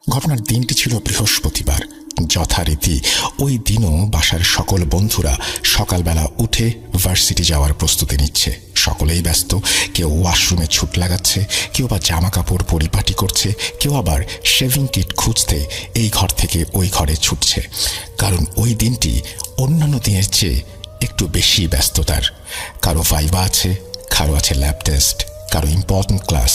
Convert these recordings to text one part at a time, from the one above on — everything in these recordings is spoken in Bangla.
ঘটনার দিনটি ছিল বৃহস্পতিবার। যথারীতি ওই দিনও বাসার সকল বন্ধুরা সকালবেলা উঠে ভার্সিটি যাওয়ার প্রস্তুতি নিচ্ছে। সকলেই ব্যস্ত, কেউ ওয়াশরুমে ছুট লাগাচ্ছে, কেউ বা জামা কাপড় পরিপাটি করছে, কেউ আবার শেভিং কিট খুঁজতে এই ঘর থেকে ওই ঘরে ছুটছে। কারণ ওই দিনটি অন্যান্য দিনের চেয়ে একটু বেশি ব্যস্ততার। কারো ভাইবা আছে, কারো আছে ল্যাব টেস্ট, কারো ইম্পর্টেন্ট ক্লাস,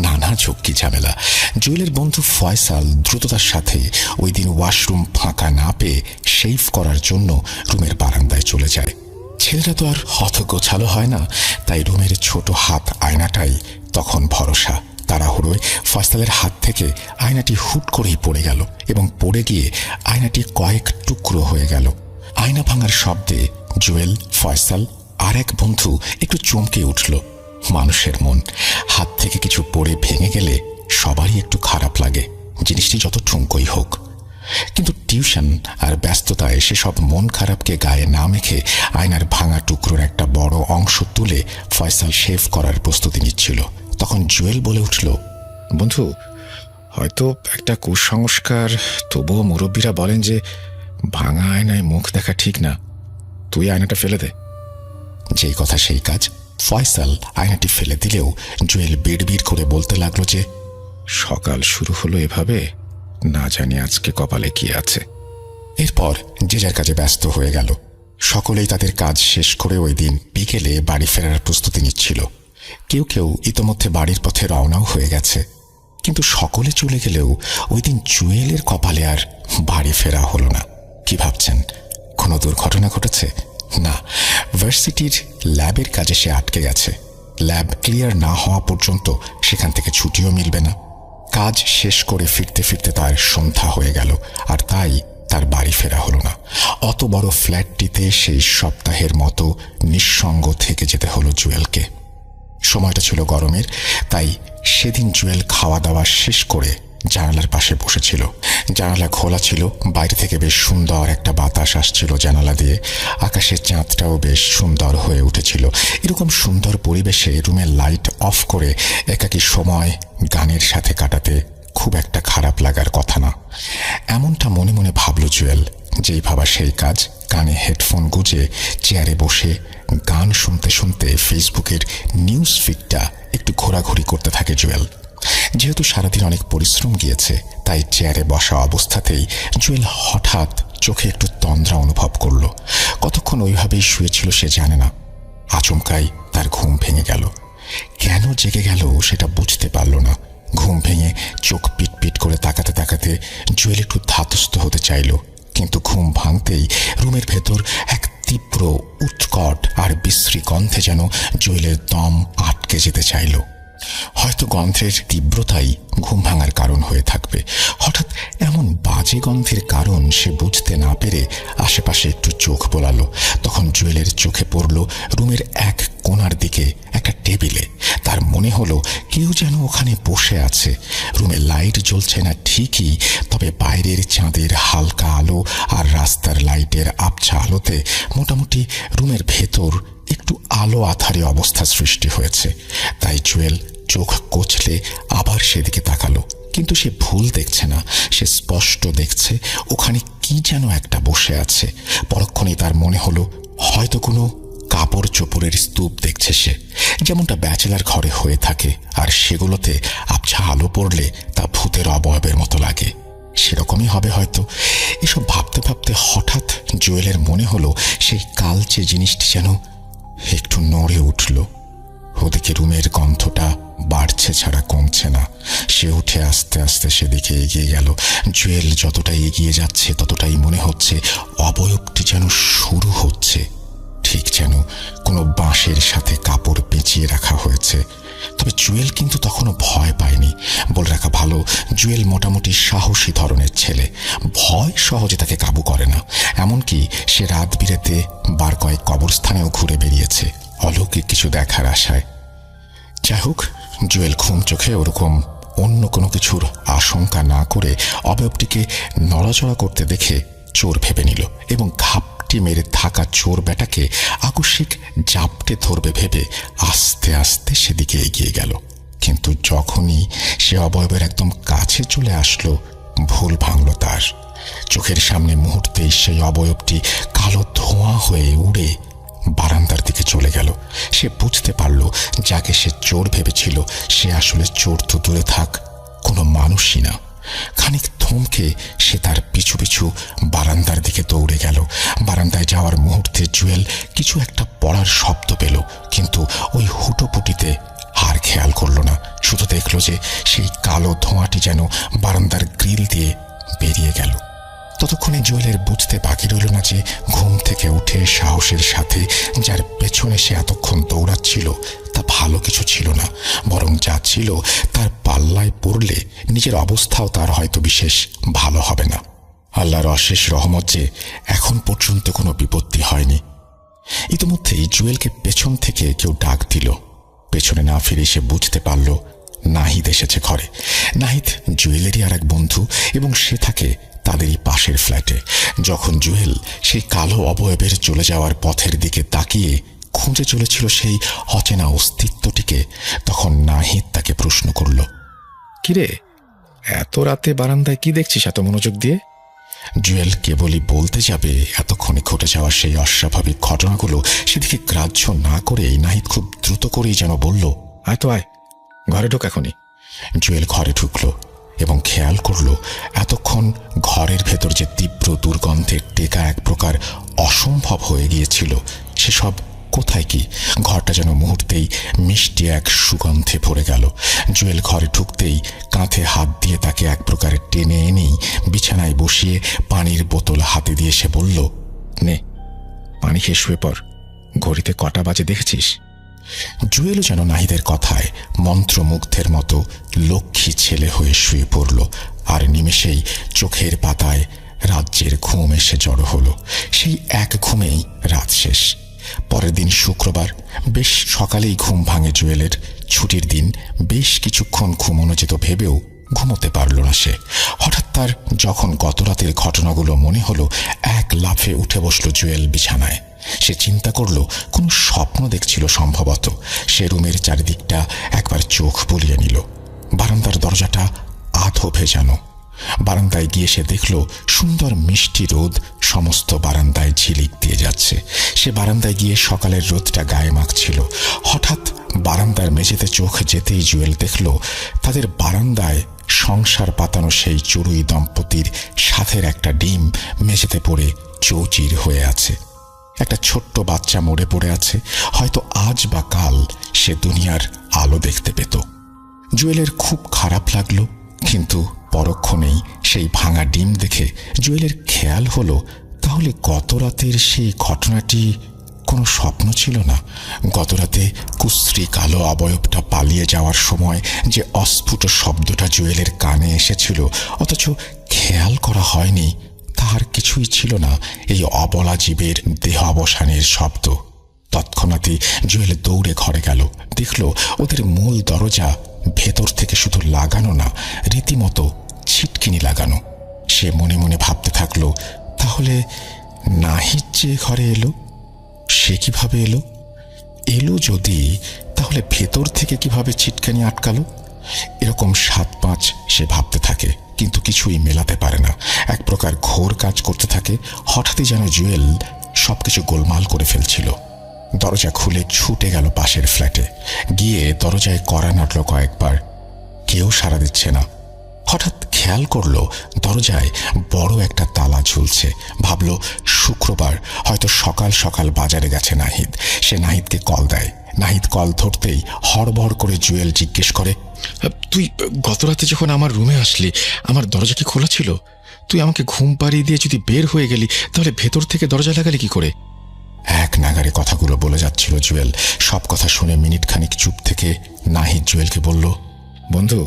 নানা ঝক্কি ঝামেলা। জুয়েলের বন্ধু ফয়সাল দ্রুততার সাথে ওই দিন ওয়াশরুম ফাঁকা না পেয়ে শেভ করার জন্য রুমের বারান্দায় চলে যায়। ছেলেরা তো আর হত গোছালো হয় না, তাই রুমের ছোট হাত আয়নাটাই তখন ভরসা। তাড়াহুড়োয় ফয়সালের হাত থেকে আয়নাটি হুট করেই পড়ে গেল এবং পড়ে গিয়ে আয়নাটি কয়েক টুকরো হয়ে গেল। আয়না ভাঙার শব্দে জুয়েল, ফয়সাল আর এক বন্ধু একটু চমকে উঠল। মানুষের মন, হাত থেকে কিছু পড়ে ভেঙে গেলে সবারই একটু খারাপ লাগে, জিনিসটি যত ঠুনকোই হোক। কিন্তু টিউশন আর ব্যস্ততায় সেসব মন খারাপকে গায়ে না মেখে আয়নার ভাঙা টুকরোর একটা বড় অংশ তুলে ফয়সাল শেভ করার প্রস্তুতি নিচ্ছিল। তখন জুয়েল বলে উঠল, বন্ধু, হয়তো একটা কুসংস্কার, তবুও মুরব্বীরা বলেন যে ভাঙা আয়নায় মুখ দেখা ঠিক না, তুই আয়নাটা ফেলে দে। যেই কথা সেই কাজ। ফয়সাল আয়নাটি ফেলে দিলেও জুয়েল বিড়বিড় করে বলতে লাগলো যে সকাল শুরু হলো এভাবে, না জানি আজকে কপালে কি আছে। এরপর যে যার কাজে ব্যস্ত হয়ে গেল। সকলেই তাদের কাজ শেষ করে ওই দিন বিকেলে বাড়ি ফেরার প্রস্তুতি নিচ্ছিল। কেউ কেউ ইতোমধ্যে বাড়ির পথে রওনাও হয়ে গেছে। কিন্তু সকলে চলে গেলেও ওই দিন জুয়েলের কপালে আর বাড়ি ফেরা হলো না। কি ভাবছেন, কোনো দুর্ঘটনা ঘটেছে? না, ভার্সিটির ল্যাবের কাজে সে আটকে গেছে। ল্যাব ক্লিয়ার না হওয়া পর্যন্ত সেখান থেকে ছুটিও মিলবে না। কাজ শেষ করে ফিরতে ফিরতে তার সন্ধ্যা হয়ে গেল, আর তাই তার বাড়ি ফেরা হলো না। অত বড় ফ্ল্যাটটিতে সেই সপ্তাহের মতো নিঃসঙ্গ থেকে যেতে হলো জুয়েলকে। সময়টা ছিল গরমের, তাই সেদিন জুয়েল খাওয়া দাওয়া শেষ করে জানালার পাশে বসেছিল। জানালা খোলা ছিল, বাইরে থেকে বেশ সুন্দর একটা বাতাস আসছিল জানালা দিয়ে। আকাশের চাঁদটাও বেশ সুন্দর হয়ে উঠেছিল। এরকম সুন্দর পরিবেশে রুমের লাইট অফ করে একাকী সময় গানের সাথে কাটাতে খুব একটা খারাপ লাগার কথা না, এমনটা মনে মনে ভাবল জুয়েল। যেই ভাবা সেই কাজ। কানে হেডফোন গুঁজে চেয়ারে বসে গান শুনতে শুনতে ফেসবুকের নিউজ ফিডটা একটু ঘোরাঘুরি করতে থাকে জুয়েল। যেহেতু সারাদিন অনেক পরিশ্রম গিয়েছে, তাই চেয়ারে বসা অবস্থাতেই জুয়েল হঠাৎ চোখে একটু তন্দ্রা অনুভব করল। কতক্ষণ ওইভাবেই শুয়েছিল সে জানে না। আচমকাই তার ঘুম ভেঙে গেল। কেন জেগে গেল সেটা বুঝতে পারল না। ঘুম ভেঙে চোখ পিটপিট করে তাকাতে তাকাতে জুয়েল একটু ধাতস্থ হতে চাইল, কিন্তু ঘুম ভাঙতেই রুমের ভেতর এক তীব্র, উৎকট আর বিশ্রী গন্ধে যেন জুয়েলের দম আটকে যেতে চাইল। হয়তো গন্ধের তীব্রতাই ঘুম ভাঙার কারণ হয়ে থাকবে। হঠাৎ এমন বাজে গন্ধের কারণ সে বুঝতে না পেরে আশেপাশে একটু চোখ বোলালো। তখন জুয়েলের চোখে পড়ল রুমের এক কোণার দিকে একটা টেবিলে। তার মনে হলো কেউ যেন ওখানে বসে আছে। রুমে লাইট জ্বলছে না ঠিকই, তবে বাইরের চাঁদের হালকা আলো আর রাস্তার লাইটের আবছা আলোতে মোটামুটি রুমের ভেতর একটু আলো আঁধারে অবস্থা সৃষ্টি হয়েছে। তাই জুয়েল চোখ কচলে আবার সেদিকে তাকালো, কিন্তু সে ভুল দেখছে না। সে স্পষ্ট দেখছে ওখানে কি যেন একটা বসে আছে। পরক্ষণেই তার মনে হলো হয়তো কোনো কাপড় চোপড়ের স্তূপ দেখছে সে, যেমনটা ব্যাচেলার ঘরে হয়ে থাকে, আর সেগুলোতে আবছা আলো পড়লে তা ভূতের অবয়বের মতো লাগে। সেরকমই হবে হয়তো। এসব ভাবতে ভাবতে হঠাৎ জুয়েলের মনে হলো সেই কালচে জিনিসটি যেন একটু নড়ে উঠল। ওদিকে রুমের গন্ধটা বাড়ছে ছাড়া কমছে না। সে উঠে আস্তে আস্তে সেদিকে এগিয়ে গেল। জুয়েল যতটা এগিয়ে যাচ্ছে ততটাই মনে হচ্ছে অবয়বটি যেন শুরু হচ্ছে, ঠিক যেন কোনো বাঁশের সাথে কাপড় পেঁচিয়ে রাখা হয়েছে। তবে জুয়েল কিন্তু তখনও ভয় পায়নি। বলে রাখা ভালো, জুয়েল মোটামুটি সাহসী ধরনের ছেলে। ভয় সহজে তাকে কাবু করে না। এমনকি সে রাত বিরেতে বার কয়েক কবরস্থানেও ঘুরে বেরিয়েছে অলৌকিক কিছু দেখার আশায়। যাই হোক, জুয়েল ঘুম চোখে ওরকম অন্য কোনো কিছুর আশঙ্কা না করে অবয়বটিকে নড়াচড়া করতে দেখে চোর ভেবে নিল এবং ঘাপটি মেরে থাকা চোর বেটাকে আকস্মিক জাপটে ধরবে ভেবে আস্তে আস্তে সেদিকে এগিয়ে গেল। কিন্তু যখনই সে অবয়বের একদম কাছে চলে আসলো, ভুল ভাঙল তার। চোখের সামনে মুহূর্তেই সেই অবয়বটি কালো ধোঁয়া হয়ে উড়ে বারান্দার দিকে চলে গেল। সে বুঝতে পারল যাকে সে চোর ভেবেছিল সে আসলে চোর তো দূরে থাক, কোনো মানুষই না। খানিক থমকে সে তার পিছু পিছু বারান্দার দিকে দৌড়ে গেল। বারান্দায় যাওয়ার মুহূর্তে জুয়েল কিছু একটা পড়ার শব্দ পেল, কিন্তু ওই হুটোপুটিতে আর খেয়াল করল না। শুধু দেখল যে সেই কালো ধোঁয়াটি যেন বারান্দার গ্রিল দিয়ে বেরিয়ে গেল। ততক্ষণে জুয়েলের বুঝতে বাকি রইল না যে ঘুম থেকে উঠে সাহসের সাথে যার পেছনে সে এতক্ষণ দৌড়াচ্ছিল তা ভালো কিছু ছিল না, বরং যা ছিল তার পাল্লায় পড়লে নিজের অবস্থাও তার হয়তো বিশেষ ভালো হবে না। আল্লাহর অশেষ রহমত যে এখন পর্যন্ত কোনো বিপত্তি হয়নি। ইতিমধ্যেই জুয়েলকে পেছন থেকে কেউ ডাক দিল। পেছনে না ফিরে সে বুঝতে পারল নাহিদ এসেছে ঘরে। নাহিদ জুয়েলেরই আর এক বন্ধু এবং সে থাকে তাদেরই পাশের ফ্ল্যাটে। যখন জুয়েল সেই কালো অবয়বের চলে যাওয়ার পথের দিকে তাকিয়ে খুঁজে চলেছিল সেই অচেনা অস্তিত্বটিকে, তখন নাহিদ তাকে প্রশ্ন করল, কিরে, এত রাতে বারান্দায় কি দেখছিস এত মনোযোগ দিয়ে? জুয়েল কেবলই বলতে যাবে এতক্ষণে ঘটে যাওয়া সেই অস্বাভাবিক ঘটনাগুলো সেদিকে গ্রাহ্য না করেই নাহিদ খুব দ্রুত করেই যেন বলল, আয় তো আয়, ঘরে ঢোক এখনই। জুয়েল ঘরে ঢুকল এবং খেয়াল করল এতক্ষণ ঘরের ভেতর যে তীব্র দুর্গন্ধের টেকা এক প্রকার অসম্ভব হয়ে গিয়েছিল সেসব কোথায় কি। ঘরটা যেন মুহূর্তেই মিষ্টি এক সুগন্ধে ভরে গেল। জুয়েল ঘরে ঢুকতেই কাঁধে হাত দিয়ে তাকে এক প্রকার টেনে এনেই বিছানায় বসিয়ে পানির বোতল হাতে দিয়ে সে বলল, নে, পানি খেয়ে শুয়ে পড়। ঘড়িতে কটা বাজে দেখেছিস? জুয়েলও যেন নাহিদের কথায় মন্ত্রমুগ্ধের মতো লক্ষ্মী ছেলে হয়ে শুয়ে পড়ল, আর নিমেষেই চোখের পাতায় রাজ্যের ঘুম এসে জড়ো হলো। সেই এক ঘুমেই রাত শেষ। পরের দিন শুক্রবার, বেশ সকালেই ঘুম ভাঙে জুয়েলের। ছুটির দিন, বেশ কিছুক্ষণ ঘুমোনো যেত ভেবেও ঘুমোতে পারল না সে। হঠাৎ তার যখন গতরাতের ঘটনাগুলো মনে হলো, এক লাফে উঠে বসল জুয়েল বিছানায়। সে চিন্তা করল কোন স্বপ্ন দেখছিল সম্ভবত। সে রুমের চারিদিকটা একবার চোখ বুলিয়ে নিল। বারান্দার দরজাটা আধো ভেজানো। বারান্দায় গিয়ে সে দেখল সুন্দর মিষ্টি রোদ সমস্ত বারান্দায় ঝিলিক দিয়ে যাচ্ছে। সে বারান্দায় গিয়ে সকালের রোদটা গায়ে মাখছিল। হঠাৎ বারান্দার মেঝেতে চোখ যেতেই জুয়েল দেখল তাদের বারান্দায় সংসার পাতানো সেই চড়ুই দম্পতির সাথের একটা ডিম মেঝেতে পড়ে চৌচির হয়ে আছে। একটা ছোট্ট বাচ্চা মরে পড়ে আছে। হয়তো আজ বা কাল সে দুনিয়ার আলো দেখতে পেত। জুয়েলের খুব খারাপ লাগলো, কিন্তু পরক্ষণেই সেই ভাঙা ডিম দেখে জুয়েলের খেয়াল হলো তাহলে গত রাতের সেই ঘটনাটি কোনো স্বপ্ন ছিল না। গতরাতে কুশ্রী কালো অবয়বটা পালিয়ে যাওয়ার সময় যে অস্ফুট শব্দটা জুয়েলের কানে এসেছিল অথচ খেয়াল করা হয়নি, তাহার কিছুই ছিল না এই অবলা জীবের দেহ অবসানের শব্দ। তৎক্ষণাৎই জুয়েল দৌড়ে ঘরে গেল। দেখল ওদের মূল দরজা ভেতর থেকে শুধু লাগানো না, রীতিমতো ছিটকিনি লাগানো। সে মনে মনে ভাবতে থাকলো, তাহলে নাহিদ যে ঘরে এলো সে কিভাবে এলো? এলো যদি, তাহলে ভেতর থেকে কিভাবে ছিটকানি আটকালো? এরকম 7-5 সে ভাবতে থাকে, কিন্তু কিছুই মেলাতে পারে না। এক প্রকার ঘোর কাজ করতে থাকে। হঠাৎই যেন জুয়েল সবকিছু গোলমাল করে ফেলছিল। দরজা খুলে ছুটে গেল পাশের ফ্ল্যাটে। গিয়ে দরজায় কড়া নাড়ল কয়েকবার, কেউ সাড়া দিচ্ছে না। হঠাৎ খেয়াল করল দরজায় বড় একটা তালা ঝুলছে। ভাবল শুক্রবার, হয়তো সকাল সকাল বাজারে গেছে নাহিদ। সে নাহিদকে কল দেয়। নাহিদ কল ধরতেই হড়বড় করে জুয়েল জিজ্ঞেস করে, তুই গতরাতে যখন আমার রুমে আসলি আমার দরজা কি খোলা ছিল? তুই আমাকে ঘুম পাড়িয়ে দিয়ে যদি বের হয়ে গেলি তাহলে ভেতর থেকে দরজা লাগালি কি করে? এক নাগারে কথাগুলো বলে যাচ্ছিল জুয়েল। সব কথা শুনে মিনিট খানিক চুপ থেকে নাহিদ জুয়েলকে বলল, বন্ধু,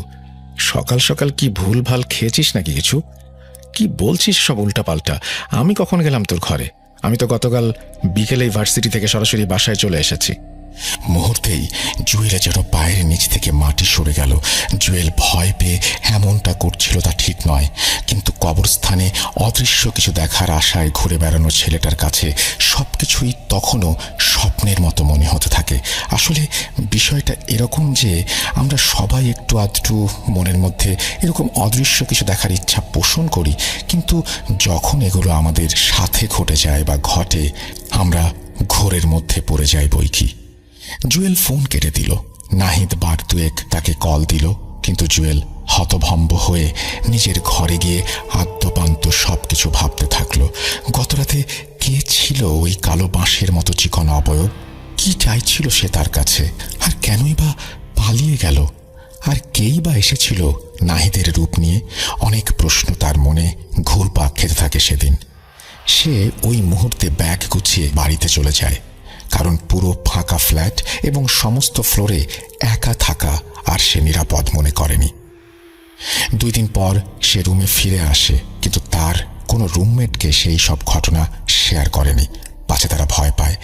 সকাল সকাল কি ভুল ভাল খেয়েছিস নাকি কিছু? কি বলছিস সব উল্টাপাল্টা? আমি কখন গেলাম তোর ঘরে? আমি তো গতকাল বিকেলে ভার্সিটি থেকে সরাসরি বাসায় চলে এসেছি। মুহূর্তেই জুয়েলের যেন পায়ের নিচ থেকে মাটি সরে গেল। জুয়েল ভয় পেয়ে এমনটা করছিল তা ঠিক নয়, কিন্তু কবরস্থানে অদৃশ্য কিছু দেখার আশায় ঘুরে বেড়ানো ছেলেটার কাছে সবকিছুই তখনও স্বপ্নের মতো মনে হতে থাকে। আসলে বিষয়টা এরকম যে আমরা সবাই একটু আধটু মনের মধ্যে এরকম অদৃশ্য কিছু দেখার ইচ্ছা পোষণ করি, কিন্তু যখন এগুলো আমাদের সাথে ঘটে যায় বা ঘটে, আমরা ঘোরের মধ্যে পড়ে যাই বইকি। জুয়েল ফোন কেটে দিল। নাহিদ বার দুয়েক তাকে কল দিল, কিন্তু জুয়েল হতভম্ব হয়ে নিজের ঘরে গিয়ে আদ্যপান্ত সবকিছু ভাবতে থাকলো। গতরাতে কে ছিল ওই কালো বাঁশের মতো চিকন অবয়ব? কি চাইছিল সে তার কাছে? আর কেনই বা পালিয়ে গেল? আর কেই বা এসেছিল নাহিদের রূপ নিয়ে? অনেক প্রশ্ন তার মনে ঘুরপাক খেতে থাকে সেদিন। সে ওই মুহূর্তে ব্যাগ গুছিয়ে বাড়িতে চলে যায়, কারণ পুরো ফাঁকা ফ্ল্যাট এবং সমস্ত ফ্লোরে একা থাকা আর সে নিরাপদ মনে করেনি। 2 দিন পর সে রুমে ফিরে আসে, কিন্তু তার কোনো রুমমেটকে সেই সব ঘটনা শেয়ার করেনি, পাছে তারা ভয় পায়।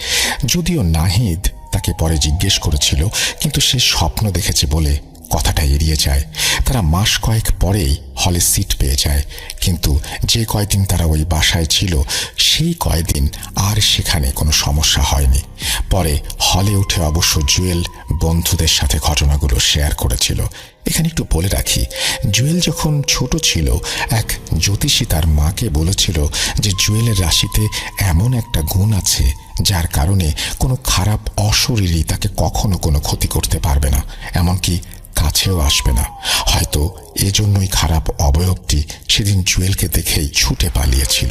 যদিও নাহিদ তাকে পরে জিজ্ঞেস করেছিল, কিন্তু সে স্বপ্ন দেখেছে বলে কথাটা এড়িয়ে যায়। তারা মাস কয়েক পরেই হলে সিট পেয়ে যায়, কিন্তু যে কয়দিন তারা ওই বাসায় ছিল সেই কয়দিন আর সেখানে কোনো সমস্যা হয়নি। পরে হলে উঠে অবশ্য জুয়েল বন্ধুদের সাথে ঘটনাগুলো শেয়ার করেছিল। এখানে একটু বলে রাখি, জুয়েল যখন ছোট ছিল এক জ্যোতিষী তার মাকে বলেছিল যে জুয়েলের রাশিতে এমন একটা গুণ আছে যার কারণে কোনো খারাপ অশরীরই তাকে কখনো কোনো ক্ষতি করতে পারবে না, এমনকি কাছেও আসবে না। হয়তো এজন্যই খারাপ অবয়বটি সেদিন জুয়েলকে দেখেই ছুটে পালিয়েছিল।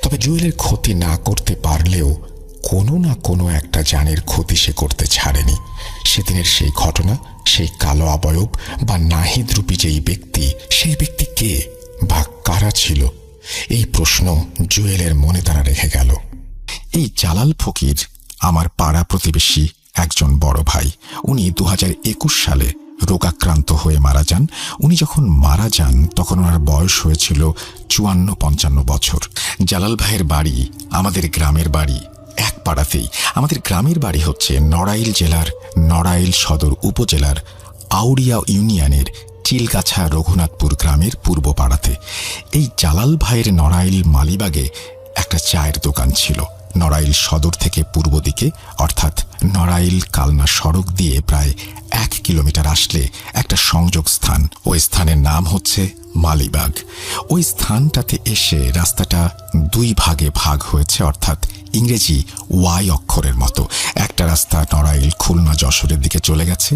তবে জুয়েলের ক্ষতি না করতে পারলেও কোনো না কোনো একটা জানের ক্ষতি সে করতে ছাড়েনি। সেদিনের সেই ঘটনা, সেই কালো অবয়ব বা নাহিদ রূপী যেই ব্যক্তি, সেই ব্যক্তি কে বা কারা ছিল? এই প্রশ্ন জুয়েলের মনে তারা রেখে গেল। এই জালাল ফকির আমার পাড়া প্রতিবেশী একজন বড় ভাই। উনি 2021 সালে রোগাক্রান্ত হয়ে মারা যান। উনি যখন মারা যান তখন ওনার বয়স হয়েছিল 54-55 বছর। জালাল ভাইয়ের বাড়ি আমাদের গ্রামের বাড়ি এক পাড়াতেই। আমাদের গ্রামের বাড়ি হচ্ছে নড়াইল জেলার নড়াইল সদর উপজেলার আউড়িয়া ইউনিয়নের চিলগাছা রঘুনাথপুর গ্রামের পূর্ব পাড়াতে। এই জালাল ভাইয়ের নড়াইল মালিবাগে একটা চায়ের দোকান ছিল। নড়াইল সদর থেকে পূর্ব দিকে, অর্থাৎ নড়াইল কালনা সড়ক দিয়ে প্রায় 1 কিলোমিটার আসলে একটা সংযোগ স্থান। ওই স্থানের নাম হচ্ছে মালিবাগ। ওই স্থানটাতে এসে রাস্তাটা 2 ভাগে ভাগ হয়েছে, অর্থাৎ ইংরেজি ওয়াই অক্ষরের মতো। একটা রাস্তা নড়াইল খুলনা যশোরের দিকে চলে গেছে,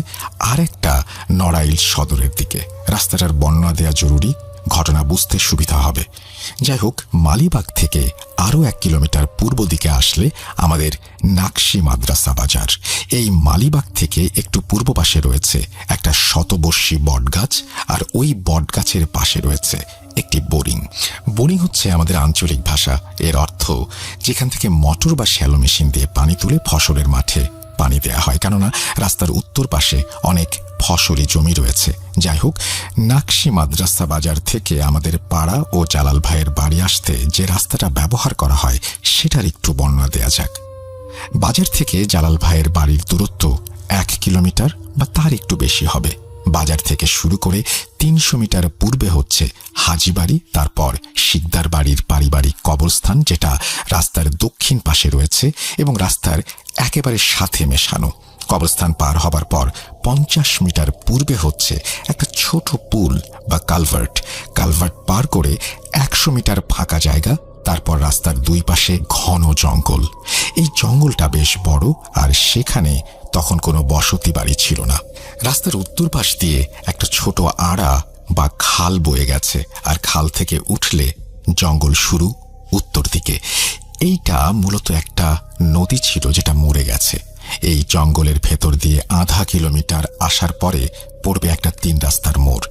আর একটা নড়াইল সদরের দিকে। রাস্তাটার বর্ণনা দেওয়া জরুরি, ঘটনা বুঝতে সুবিধা হবে। যাই হোক, মালিবাগ থেকে আরও 1 কিলোমিটার পূর্ব দিকে আসলে আমাদের নাকশি মাদ্রাসা বাজার। এই মালিবাগ থেকে একটু পূর্ব পাশে রয়েছে একটা শতবর্ষী বটগাছ, আর ওই বটগাছের পাশে রয়েছে একটি বোরিং। বোরিং হচ্ছে আমাদের আঞ্চলিক ভাষা। এর অর্থ যেখান থেকে মোটর বা শ্যালো মেশিন দিয়ে পানি তুলে ফসলের মাঠে পানি দেয়া হয়, কেননা রাস্তার উত্তর পাশে অনেক ফসলি জমি রয়েছে। যাই হোক, নাকশি মাদ্রাসা বাজার থেকে আমাদের পাড়া ও জালাল ভাইয়ের বাড়ি আসতে যে রাস্তাটা ব্যবহার করা হয় সেটার একটু বর্ণনা দেয়া যাক। বাজার থেকে জালাল ভাইয়ের বাড়ির দূরত্ব 1 কিলোমিটার বা তার একটু বেশি হবে। বাজার থেকে শুরু করে 300 মিটার পূর্বে হচ্ছে হাজিবাড়ি, তারপর শিকদার বাড়ির পারিবারিক কবরস্থান, যেটা রাস্তার দক্ষিণ পাশে রয়েছে এবং রাস্তার একেবারে সাথে মেশানো। কবরস্থান পার হবার পর 50 মিটার পূর্বে হচ্ছে একটা ছোট পুল বা কালভার্ট। কালভার্ট পার করে 100 মিটার ফাঁকা জায়গা, তারপর রাস্তার 2 পাশে ঘন জঙ্গল। এই জঙ্গলটা বেশ বড়, আর সেখানে তখন কোনো বসতি বাড়ি ছিল না। রাস্তার উত্তর পাশ দিয়ে একটা ছোট আড়া বা খাল বয়ে গেছে, আর খাল থেকে উঠলে জঙ্গল শুরু উত্তর দিকে। এইটা মূলত একটা নদী ছিল যেটা মরে গেছে। এই জঙ্গলের ভেতর দিয়ে আধা কিলোমিটার আসার পরে পড়বে একটা 3 রাস্তার মোড়।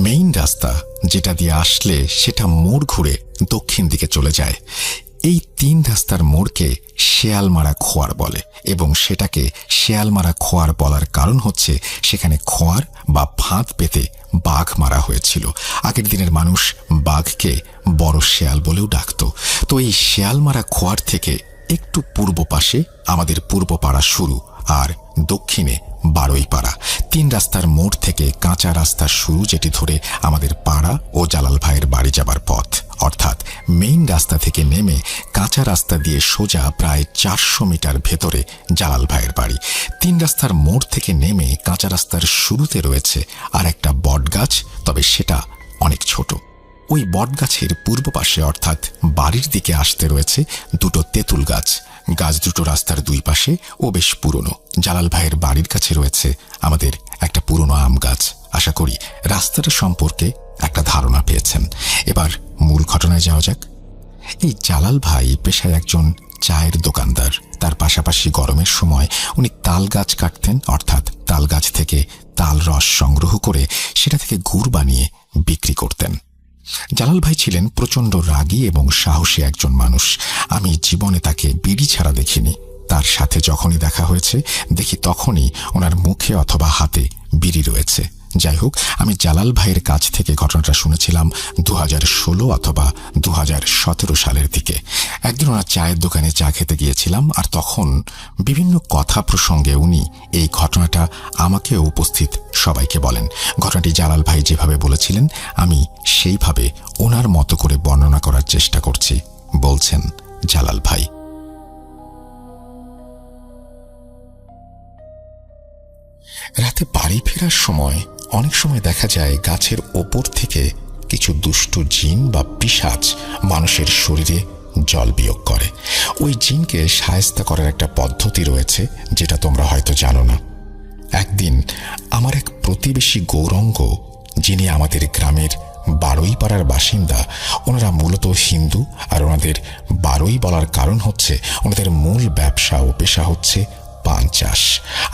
মেইন রাস্তা যেটা দিয়ে আসলে সেটা মোড় ঘুরে দক্ষিণ দিকে চলে যায়। এই 3 রাস্তার মোড়কে শেয়ালমারা খোয়ার বলে, এবং সেটাকে শেয়ালমারা খোয়ার বলার কারণ হচ্ছে সেখানে খোয়ার বা ফাঁদ পেতে বাঘ মারা হয়েছিল। আগের দিনের মানুষ বাঘকে বড় শেয়াল বলেও ডাকত। তো এই শেয়ালমারা খোয়ার থেকে একটু পূর্ব পাশে আমাদের পূর্ব পাড়া শুরু, আর দক্ষিণে বারুইপাড়া। 3 রাস্তার মোড় থেকে কাঁচা রাস্তা শুরু, যেটি ধরে আমাদের পাড়া ও জালাল ভাইয়ের বাড়ি যাবার পথ। অর্থাৎ মেইন রাস্তা থেকে নেমে কাঁচা রাস্তা দিয়ে সোজা প্রায় 400 মিটার ভেতরে জালাল ভাইয়ের বাড়ি। 3 রাস্তার মোড় থেকে নেমে কাঁচা রাস্তার শুরুতে রয়েছে আর একটা বটগাছ, তবে সেটা অনেক ছোট। ওই বটগাছের পূর্ব পাশে অর্থাৎ বাড়ির দিকে আসতে রয়েছে 2টো তেঁতুল গাছ। গাছ দুটো রাস্তার 2 পাশে ও বেশ পুরনো। জালাল ভাইয়ের বাড়ির কাছে রয়েছে আমাদের একটা পুরনো আম গাছ। আশা করি রাস্তাটা সম্পর্কে একটা ধারণা পেয়েছেন। এবার মূল ঘটনায় যাওয়া যাক। এই জালাল ভাই পেশায় একজন চায়ের দোকানদার। তার পাশাপাশি গরমের সময় উনি তাল গাছ কাটতেন, অর্থাৎ তাল গাছ থেকে তাল রস সংগ্রহ করে সেটা থেকে গুড় বানিয়ে বিক্রি করতেন। জালাল ভাই ছিলেন প্রচণ্ড রাগী এবং সাহসী একজন মানুষ। আমি জীবনে তাকে বিড়ি ছাড়া দেখিনি। তার সাথে যখনই দেখা হয়েছে দেখি তখনই ওনার মুখে অথবা হাতে বিড়ি রয়েছে। যাই হোক, আমি জালাল ভাইয়ের কাছ থেকে ঘটনাটা শুনেছিলাম 2016 অথবা 2017 সালের দিকে। একদিন ওনার চায়ের দোকানে চা খেতে গিয়েছিলাম, আর তখন বিভিন্ন কথা প্রসঙ্গে উনি এই ঘটনাটা আমাকে উপস্থিত সবাইকে বলেন। ঘটনাটি জালাল ভাই যেভাবে বলেছিলেন আমি সেইভাবে ওনার মতো করে বর্ণনা করার চেষ্টা করছি। বলছেন জালাল ভাই, রাতে বাড়ি ফেরার সময় অনেক সময় দেখা যায় গাছের ওপর থেকে কিছু দুষ্টু জিন বা পিশাচ মানুষের শরীরে জল বিয়োগ করে। ওই জিনকে শায়েস্তা করার একটা পদ্ধতি রয়েছে, যেটা তোমরা হয়তো জানো না। একদিন আমার এক প্রতিবেশী গৌরঙ্গ, যিনি আমাদের গ্রামের বারুইপাড়ার বাসিন্দা, ওনারা মূলত হিন্দু, আর ওনাদের বারুই বলার কারণ হচ্ছে ওনাদের মূল ব্যবসা ও পেশা হচ্ছে পান চাষ।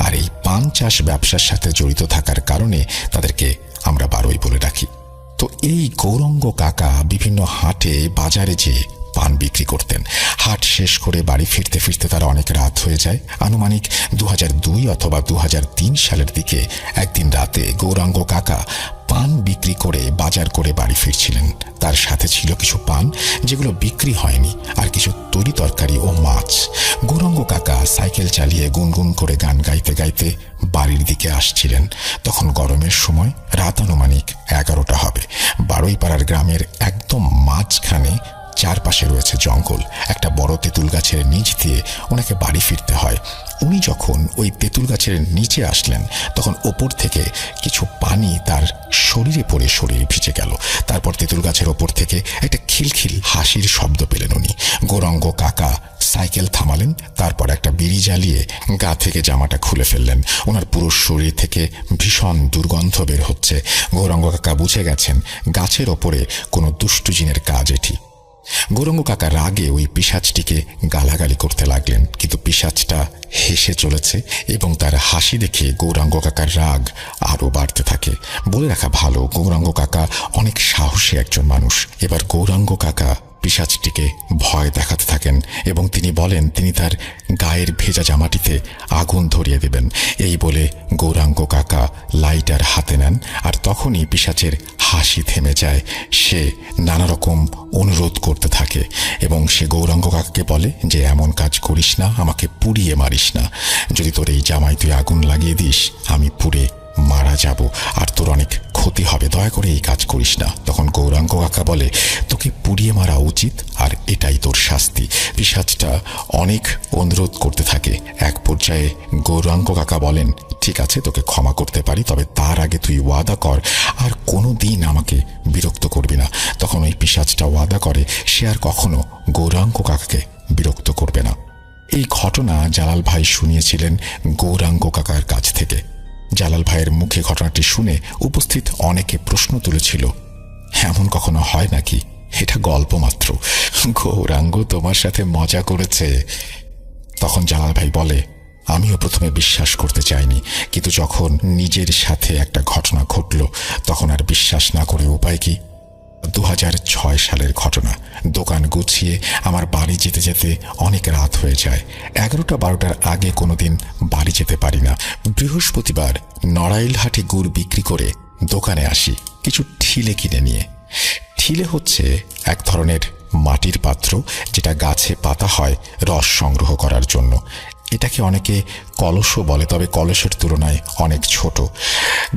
আর এই পান চাষ ব্যবসার সাথে জড়িত থাকার কারণে তাদেরকে আমরা বারুই বলে ডাকি। তো এই গৌরঙ্গ কাকা বিভিন্ন হাটে বাজারে যেয়ে পান বিক্রি করতেন। হাট শেষ করে বাড়ি ফিরতে ফিরতে তার অনেক রাত হয়ে যায়। আনুমানিক 2002 অথবা 2003 সালের দিকে একদিন রাতে গৌরাঙ্গ কাকা পান বিক্রি করে বাজার করে বাড়ি ফিরছিলেন। তার সাথে ছিল কিছু পান যেগুলো বিক্রি হয়নি, আর কিছু তরি তরকারি ও মাছ। গৌরাঙ্গ কাকা সাইকেল চালিয়ে গুনগুন করে গান গাইতে গাইতে বাড়ির দিকে আসছিলেন। তখন গরমের সময়, রাত আনুমানিক 11টা হবে। বারুইপাড়ার গ্রামের একদম মাঝখানে চারপাশে রয়েছে জঙ্গল। একটা বড় তেঁতুল গাছের নিচ দিয়ে ওনাকে বাড়ি ফিরতে হয়। উনি যখন ওই তেঁতুল গাছের নিচে আসলেন তখন ওপর থেকে কিছু পানি তার শরীরে পড়ে শরীর ভিজে গেল। তারপর তেঁতুল গাছের ওপর থেকে একটা খিলখিল হাসির শব্দ পেলেন উনি। গৌরাঙ্গ কাকা সাইকেল থামালেন, তারপর একটা বিড়ি জ্বালিয়ে গা থেকে জামাটা খুলে ফেললেন। ওনার পুরো শরীর থেকে ভীষণ দুর্গন্ধ বের হচ্ছে। গৌরাঙ্গ কাকা বুঝে গেছেন গাছের ওপরে কোনো দুষ্টু জিনের কাজ এটি। গৌরাঙ্গ কাকা রাগে ওই পিশাচটিকে গালাগালি করতে লাগলেন, কিন্তু পিশাচটা হেসে চলেছে এবং তার হাসি দেখে গৌরাঙ্গ কাকার রাগ আরও বাড়তে থাকে। বলে রাখা ভালো, গৌরাঙ্গ কাকা অনেক সাহসী একজন মানুষ। এবার গৌরাঙ্গ কাকা পিশাচটিকে ভয় দেখাতে থাকেন এবং তিনি বলেন তিনি তার গায়ের ভেজা জামাটিতে আগুন ধরিয়ে দেবেন। এই বলে গৌরাঙ্গ কাকা লাইটার হাতে নেন, আর তখনই পিশাচের হাসি থেমে যায়। সে নানা রকম অনুরোধ করতে থাকে এবং সে গৌরাঙ্গ কাকাকে বলে যে এমন কাজ করিস না, আমাকে পুড়িয়ে মারিস না। যদি তোর এই জামাই তুই আগুন লাগিয়ে দিস আমি পুড়ে মারা যাব, আর তোর অনেক ক্ষতি হবে, দয়া করে এই কাজ করিস না। তখন গৌরাঙ্গ কাকা বলে তোকে পুড়িয়ে মারা উচিত, আর এটাই তোর শাস্তি। পিশাচটা অনেক অনুরোধ করতে থাকে। এক পর্যায়ে গৌরাঙ্গ কাকা বলেন ঠিক আছে, তোকে ক্ষমা করতে পারি, তবে তার আগে তুই ওয়াদা কর আর কোনো দিন আমাকে বিরক্ত করবি না। তখন ওই পিশাচটা ওয়াদা করে সে আর কখনো গৌরাঙ্গ কাকাকে বিরক্ত করবে না। এই ঘটনা জালাল ভাই শুনিয়েছিলেন গৌরাঙ্গ কাকার কাছ থেকে। জালাল ভাইয়ের মুখে ঘটনাটি শুনে উপস্থিত অনেকে প্রশ্ন তুলেছিল, এমন কখনো হয় নাকি? এটা গল্প মাত্র, গৌরাঙ্গ তোমার সাথে মজা করেছে। তখন জালাল ভাই বলে আমিও প্রথমে বিশ্বাস করতে চাইনি, কিন্তু যখন নিজের সাথে একটা ঘটনা ঘটল তখন আর বিশ্বাস না করে উপায় কি। 2006 সালের ঘটনা। দোকান গুছিয়ে আমার বাড়ি যেতে যেতে অনেক রাত হয়ে যায়। 11টা-12টার আগে কোনোদিন বাড়ি যেতে পারি না। বৃহস্পতিবার নড়াইলহাটে গুড় বিক্রি করে দোকানে আসি কিছু ঠিলে কিনে নিয়ে। ঠিলে হচ্ছে এক ধরনের মাটির পাত্র যেটা গাছে পাতা হয় রস সংগ্রহ করার জন্য। এটাকে অনেকে কলসও বলে, তবে কলসের তুলনায় অনেক ছোট।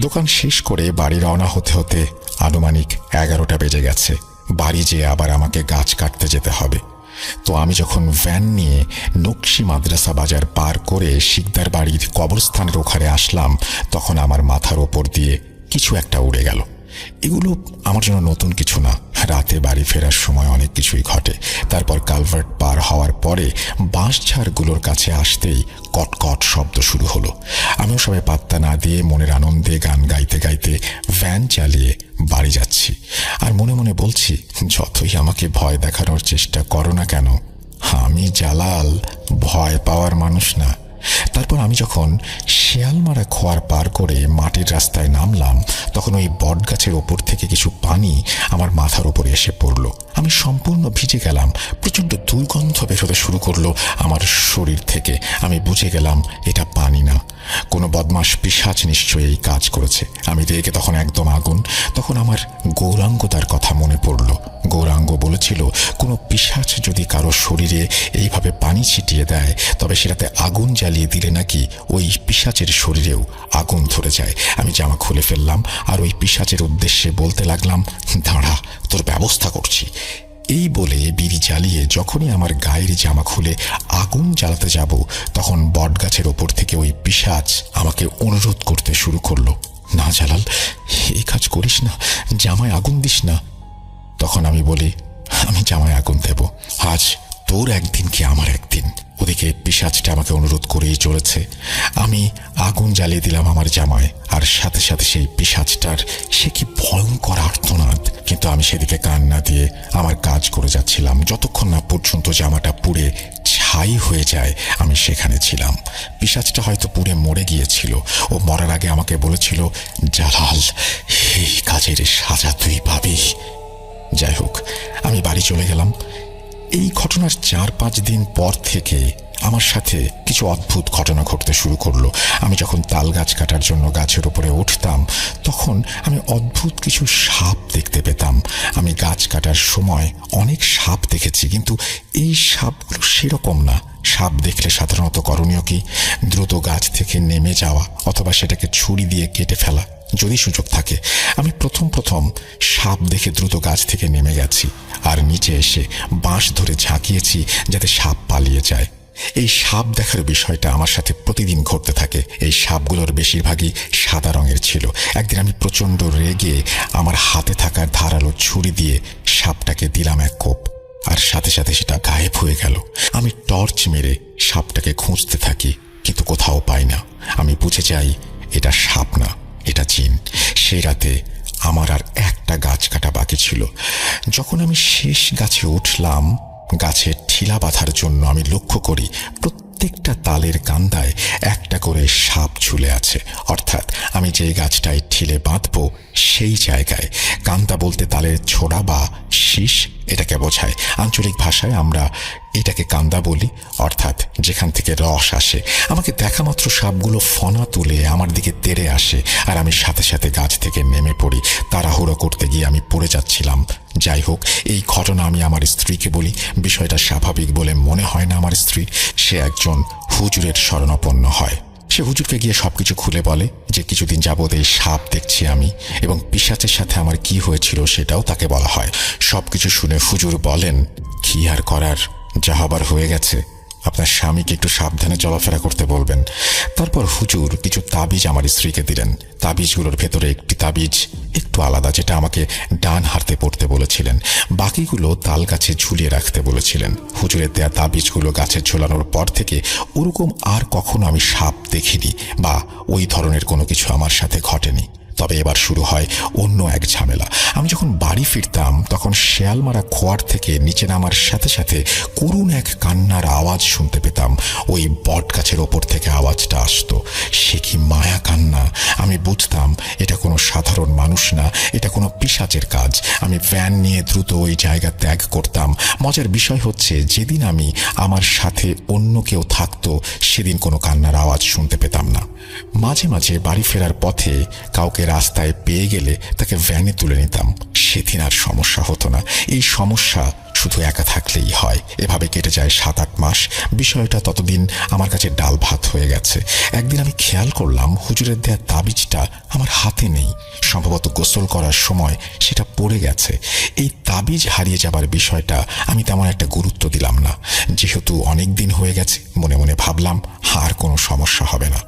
দোকান শেষ করে বাড়ি রওনা হতে হতে আনুমানিক 11টা বেজে গেছে। বাড়ি যেয়ে আবার আমাকে গাছ কাটতে যেতে হবে। তো আমি যখন ভ্যান নিয়ে নকশি মাদ্রাসা বাজার পার করে শিকদার বাড়ির কবরস্থানের ওখানে আসলাম, তখন আমার মাথার ওপর দিয়ে কিছু একটা উড়ে গেল। এগুলো আমার জন্য নতুন কিছু না। রাতে বাড়ি ফেরার সময় অনেক কিছুই ঘটে। তারপর কালভার্ট পার হওয়ার পরে বাঁশঝাড়গুলোর কাছে আসতেই কটকট শব্দ শুরু হলো। আমিও সবাই পাত্তা না দিয়ে মনের আনন্দে গান গাইতে গাইতে ভ্যান চালিয়ে বাড়ি যাচ্ছি। আর মনে মনে বলছি, যতই আমাকে ভয় দেখানোর চেষ্টা করো না কেন, আমি জালাল ভয় পাওয়ার মানুষ না। তারপর আমি যখন শিয়ালমারা খোয়ার পার করে মাটির রাস্তায় নামলাম, তখন ওই বটগাছের ওপর থেকে কিছু পানি আমার মাথার ওপরে এসে পড়ল। আমি সম্পূর্ণ ভিজে গেলাম। প্রচণ্ড দুর্গন্ধ বেরোতে শুরু করলো আমার শরীর থেকে। আমি বুঝে গেলাম এটা পানি না, কোনো বদমাশ পিশাচ নিশ্চয়ই এই কাজ করেছে। আমি রেগে তখন একদম আগুন। তখন আমার গৌরাঙ্গ তার কথা মনে পড়ল। গৌরাঙ্গ বলেছিল, কোনো পিশাচ যদি কারো শরীরে এইভাবে পানি ছিটিয়ে দেয়, তবে সেটাতে আগুন জ্বালিয়ে দিলে নাকি ওই পিশাচের শরীরেও আগুন ধরে যায়। আমি জামা খুলে ফেললাম আর ওই পিশাচের উদ্দেশ্যে বলতে লাগলাম, দাঁড়া, তোর ব্যবস্থা করছি। এই বলে বিড়ি জ্বালিয়ে যখনই আমার গায়ের জামা খুলে আগুন জ্বালাতে যাব, তখন বটগাছের ওপর থেকে ওই পিশাচ আমাকে অনুরোধ করতে শুরু করলো, না জালাল, এই কাজ করিস না, জামায় আগুন দিস না। তখন আমি বলি, আমি জামায় আগুন দেব, আজ তোর একদিন কি আমার একদিন। ওদিকে পিশাচটা আমাকে অনুরোধ করেই চলেছে। আমি আগুন জ্বালিয়ে দিলাম আমার জামায়, আর সাথে সাথে সেই পিশাচটার সে কি ভয়ঙ্কর আর্তনাদ। কিন্তু আমি সেদিকে কান না দিয়ে আমার কাজ করে যাচ্ছিলাম, যতক্ষণ না পর্যন্ত জামাটা পুড়ে ছাই হয়ে যায়। আমি সেখানে ছিলাম। পিশাচটা হয়তো পুড়ে মরে গিয়েছিল। ও মরার আগে আমাকে বলেছিল, জালাল, এই কাজের সাজা তুই পাবি। যাই হোক, আমি বাড়ি চলে গেলাম। এই ঘটনার 4-5 দিন পর থেকে আমার সাথে কিছু অদ্ভুত ঘটনা ঘটতে শুরু করলো। আমি যখন তাল গাছ কাটার জন্য গাছের উপরে উঠতাম, তখন আমি অদ্ভুত কিছু সাপ দেখতে পেতাম। আমি গাছ কাটার সময় অনেক সাপ দেখেছি, কিন্তু এই সাপগুলো সেরকম না। সাপ দেখলে সাধারণত করণীয় কি? দ্রুত গাছ থেকে নেমে যাওয়া, অথবা সেটাকে ছুরি দিয়ে কেটে ফেলা যদি সুযোগ থাকে। আমি প্রথম সাপ দেখে দ্রুত গাছ থেকে নেমে গেছি, আর নিচে এসে বাঁশ ধরে ঝাঁকিয়েছি যাতে সাপ পালিয়ে যায়। এই সাপ দেখার বিষয়টা আমার সাথে প্রতিদিন ঘটতে থাকে। এই সাপগুলোর বেশিরভাগই সাদা রঙের ছিল। একদিন আমি প্রচণ্ড রেগে আমার হাতে থাকা ধারালো ছুরি দিয়ে সাপটাকে দিলাম এক কোপ, আর সাথে সাথে সেটা গায়েব হয়ে গেল। আমি টর্চ মেরে সাপটাকে খুঁজতে থাকি, কিন্তু কোথাও পাই না। আমি বুঝে যাই এটা সাপ না, এটা জিন। সেই রাতে আমার আর একটা গাছ কাটা বাকি ছিল। যখন আমি শেষ গাছে উঠলাম, গাছের ঠিলা বাঁধার জন্য আমি লক্ষ্য করি প্রত্যেকটা তালের কান্দায় একটা করে সাপ ঝুলে আছে। অর্থাৎ আমি যেই গাছটায় ঠিলে বাঁধবো সেই জায়গায়। কান্দা বলতে তালের ছোড়া বা শীষ এটাকে বোঝায়। আঞ্চলিক ভাষায় আমরা এটাকে কান্দা বলি, অর্থাৎ যেখান থেকে রস আসে। আমাকে দেখা মাত্র সাপগুলো ফনা তুলে আমার দিকে তেড়ে আসে, আর আমি সাথে সাথে গাছ থেকে নেমে পড়ি। তাড়াহুড়ো করতে গিয়ে আমি পড়ে যাচ্ছিলাম। যাই হোক, এই ঘটনা আমি আমার স্ত্রীকে বলি। বিষয়টা স্বাভাবিক বলে মনে হয় না আমার স্ত্রীর। সে একজন হুজুরের শরণাপন্ন হয়। সে হুজুরকে গিয়ে সবকিছু খুলে বলে যে কিছুদিন যাবৎ এই সাপ দেখছি আমি, এবং পিশাচের সাথে আমার কি হয়েছিল সেটাও তাকে বলা হয়। সবকিছু শুনে হুজুর বলেন, কি আর করার, যা হবার হয়ে গেছে। আপনার স্বামীকে একটু সাবধানে চলাফেরা করতে বলবেন। তারপর হুজুর কিছু তাবিজ আমার স্ত্রীকে দিলেন। তাবিজগুলোর ভেতরে একটি তাবিজ একটু আলাদা, যেটা আমাকে ডান হাতে পড়তে বলেছিলেন। বাকিগুলো তাল গাছে ঝুলিয়ে রাখতে বলেছিলেন। হুজুরের দেয়া তাবিজগুলো গাছে ঝোলানোর পর থেকে ওরকম আর কখনো আমি সাপ দেখিনি, বা ওই ধরনের কোনো কিছু আমার সাথে ঘটেনি। তবে এবার শুরু হয় অন্য এক ঝামেলা। আমি যখন বাড়ি ফিরতাম, তখন শিয়ালমারা খোয়ার থেকে নিচে নামার সাথে সাথে করুণ এক কান্নার আওয়াজ শুনতে পেতাম। ওই বট গাছের ওপর থেকে আওয়াজটা আসতো। সে কি মায়া কান্না! আমি বুঝতাম এটা কোনো সাধারণ মানুষ না, এটা কোনো পিশাচের কাজ। আমি ভ্যান নিয়ে দ্রুত ওই জায়গা ত্যাগ করতাম। মজার বিষয় হচ্ছে, যেদিন আমি আমার সাথে অন্য কেউ থাকতো, সেদিন কোনো কান্নার আওয়াজ শুনতে পেতাম না। মাঝে মাঝে বাড়ি ফেরার পথে কাউকে রাস্তায় পেয়ে গেলে তাকে ভ্যানে তুলে নিতাম। সেদিন আর সমস্যা হতো না। এই সমস্যা শুধু একা থাকলেই হয়। এভাবে কেটে যায় 7-8 মাস। বিষয়টা ততদিন আমার কাছে ডাল ভাত হয়ে গেছে। একদিন আমি খেয়াল করলাম হুজুরের দেয়া তাবিজটা আমার হাতে নেই। সম্ভবত গোসল করার সময় সেটা পড়ে গেছে। এই তাবিজ হারিয়ে যাবার বিষয়টা আমি তেমন একটা গুরুত্ব দিলাম না। যেহেতু অনেক দিন হয়ে গেছে, মনে মনে ভাবলাম আর কোনো সমস্যা হবে না।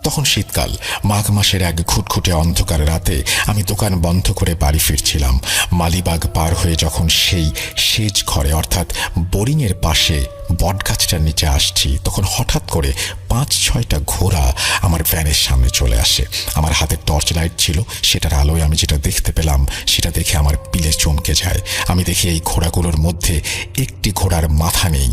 তখন শীতকাল, মাঘ মাসের এক ঘুটঘুটে অন্ধকার রাতে আমি দোকান বন্ধ করে বাড়ি ফিরছিলাম। মালিবাগ পার হয়ে যখন সেই সেচ ঘরে অর্থাৎ বোরিংয়ের পাশে বটগাছটার নিচে আসছি, তখন হঠাৎ করে 5-6টা ঘোড়া আমার ভ্যানের সামনে চলে আসে। আমার হাতে টর্চ লাইট ছিল, সেটার আলোয় আমি যেটা দেখতে পেলাম সেটা দেখে আমার পিলে চমকে যায়। আমি দেখি এই ঘোড়াগুলোর মধ্যে একটি ঘোড়ার মাথা নেই।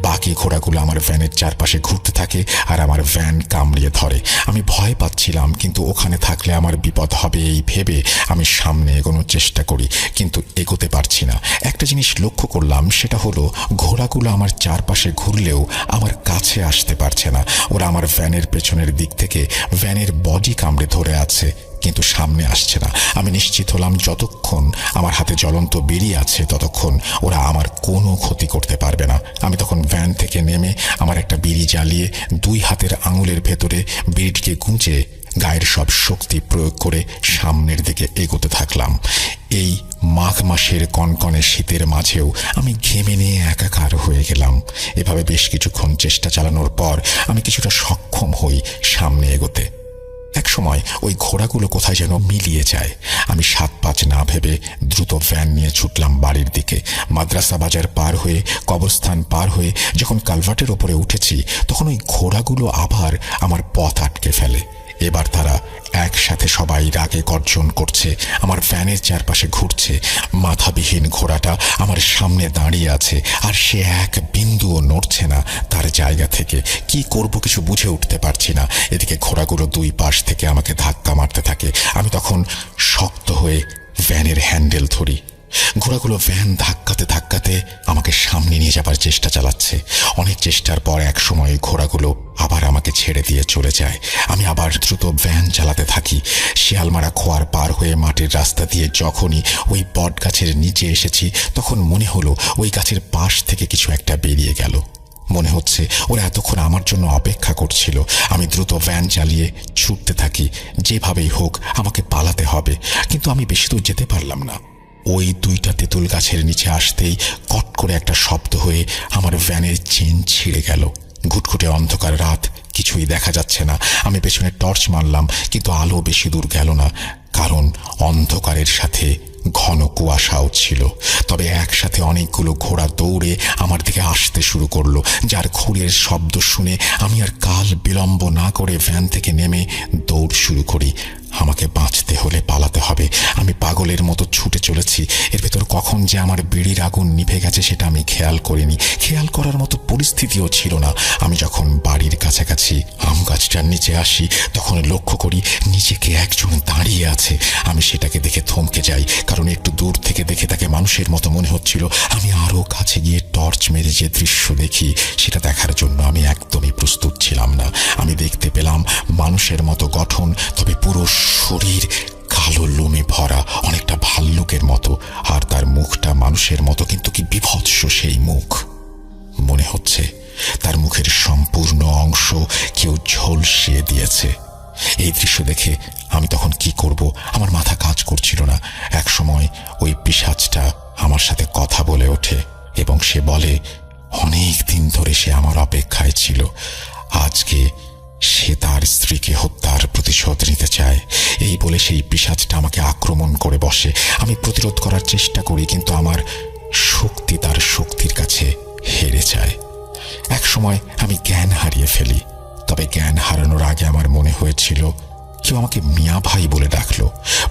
বাকি ঘোড়াগুলো আমার ভ্যানের চারপাশে ঘুরতে থাকে আর আমার ভ্যান কামড়িয়ে ধরে। আমি ভয় পাচ্ছিলাম, কিন্তু ওখানে থাকলে আমার বিপদ হবে এই ভেবে আমি সামনে এগোনোর চেষ্টা করি, কিন্তু এগোতে পারছি না। একটা জিনিস লক্ষ্য করলাম, সেটা হলো ঘোড়াগুলো আমার চারপাশে ঘুরলেও আমার কাছে আসতে পারছে না। ওরা আমার ভ্যানের পেছনের দিক থেকে ভ্যানের বডি কামড়ে ধরে আছে, কিন্তু সামনে আসছে না। আমি নিশ্চিত হলাম যতক্ষণ আমার হাতে জ্বলন্ত বিড়ি আছে ততক্ষণ ওরা আমার কোনো ক্ষতি করতে পারবে না। আমি তখন ভ্যান থেকে নেমে আমার একটা বিড়ি জ্বালিয়ে 2 হাতের আঙুলের ভেতরে বিড়িটিকে গুঁজে গায়ের সব শক্তি প্রয়োগ করে সামনের দিকে এগোতে থাকলাম। এই মাঘ মাসের কনকনে শীতের মাঝেও আমি ঘেমে নিয়ে একাকার হয়ে গেলাম। এভাবে বেশ কিছুক্ষণ চেষ্টা চালানোর পর আমি কিছুটা সক্ষম হই সামনে এগোতে। এক সময় ওই ঘোড়াগুলো কোথায় যেন মিলিয়ে যায়। আমি 7-5 না ভেবে দ্রুত ভ্যান নিয়ে ছুটলাম বাড়ির দিকে। মাদ্রাসা বাজার পার হয়ে, কবরস্থান পার হয়ে যখন কালভার্টের ওপরে উঠেছি, তখন ওই ঘোড়াগুলো আবার আমার পথ আটকে ফেলে। এবার তারা একসাথে সবাই রাগে গর্জন করছে, আমার ভ্যানের চারপাশে ঘুরছে। মাথাবিহীন ঘোড়াটা আমার সামনে দাঁড়িয়ে আছে, আর সে এক বিন্দুও নড়ছে না তার জায়গা থেকে। কি করব কিছু বুঝে উঠতে পারছি না। এদিকে ঘোড়াগুলো 2 পাশ থেকে আমাকে ধাক্কা মারতে থাকে। আমি তখন শক্ত হয়ে ভ্যানের হ্যান্ডেল ধরি। ঘোড়াগুলো ভ্যান ধাক্কাতে ধাক্কাতে আমাকে সামনে নিয়ে যাবার চেষ্টা চালাচ্ছে। অনেক চেষ্টার পর এক সময় ঘোড়াগুলো আবার আমাকে ছেড়ে দিয়ে চলে যায়। আমি আবার দ্রুত ভ্যান চালাতে থাকি। শিয়ালমারা খোয়ার পার হয়ে মাটির রাস্তা দিয়ে যখনই ওই বট গাছের নিচে এসেছি, তখন মনে হলো ওই গাছের পাশ থেকে কিছু একটা বেরিয়ে গেল। মনে হচ্ছে ওরা এতক্ষণ আমার জন্য অপেক্ষা করছিল। আমি দ্রুত ভ্যান চালিয়ে ছুটতে থাকি। যেভাবেই হোক আমাকে পালাতে হবে, কিন্তু আমি বেশি দূর যেতে পারলাম না। ওই 2টা তেঁতুল গাছের নিচে আসতেই কট করে একটা শব্দ হয়ে আমার ভ্যানের চেন ছিঁড়ে গেল। ঘুটঘুটে অন্ধকার রাত, কিছুই দেখা যাচ্ছে না। আমি পেছনে টর্চ মারলাম, কিন্তু আলো বেশি দূর গেল না, কারণ অন্ধকারের সাথে ঘন কুয়াশাও ছিল। তবে একসাথে অনেকগুলো ঘোড়া দৌড়ে আমার দিকে আসতে শুরু করলো, যার খুঁড়ের শব্দ শুনে আমি আর কাল বিলম্ব না করে ভ্যান থেকে নেমে দৌড় শুরু করি। আমাকে বাঁচতে হলে পালাতে হবে। আমি পাগলের মতো ছুটে চলেছি। এর ভেতর কখন যে আমার বিড়ির আগুন নিভে গেছে সেটা আমি খেয়াল করিনি। খেয়াল করার মতো পরিস্থিতিও ছিল না। আমি যখন বাড়ির কাছাকাছি আম গাছটার নিচে আসি, তখন লক্ষ্য করি নিচে একজন দাঁড়িয়ে আছে। আমি সেটাকে দেখে থমকে যাই, কারণ একটু দূর থেকে দেখে তাকে মানুষের মতো মনে হচ্ছিল। আমি আরো কাছে গিয়ে টর্চ মেরে যে দৃশ্য দেখি, সেটা দেখার জন্য আমি একদমই প্রস্তুত ছিলাম না। আমি দেখতে পেলাম মানুষের মতো গঠন, তবে পুরো শরীর কালো লোমে ভরা, অনেকটা ভাল্লুকের মতো, আর তার মুখটা মানুষের মতো, কিন্তু কি বিভৎস সেই মুখ। মনে হচ্ছে তার মুখের সম্পূর্ণ অংশ কেউ ঝলসিয়ে দিয়েছে। এই দৃশ্য দেখে আমি তখন কি করব আমার মাথা কাজ করছিল না। এক সময় ওই পিশাচটা আমার সাথে কথা বলে ওঠে এবং সে বলে অনেক দিন ধরে সে আমার অপেক্ষায় ছিল। আজকে সে তার স্ত্রীকে হত্যার প্রতিশোধ নিতে চায়। এই বলে সেই পিশাচটা আমাকে আক্রমণ করে বসে। আমি প্রতিরোধ করার চেষ্টা করি, কিন্তু আমার শক্তি তার শক্তির কাছে হেরে যায়। এক সময় আমি জ্ঞান হারিয়ে ফেলি। তবে জ্ঞান হারানোর আগে আমার মনে হয়েছিল কেউ আমাকে মিয়া ভাই বলে ডাকলো।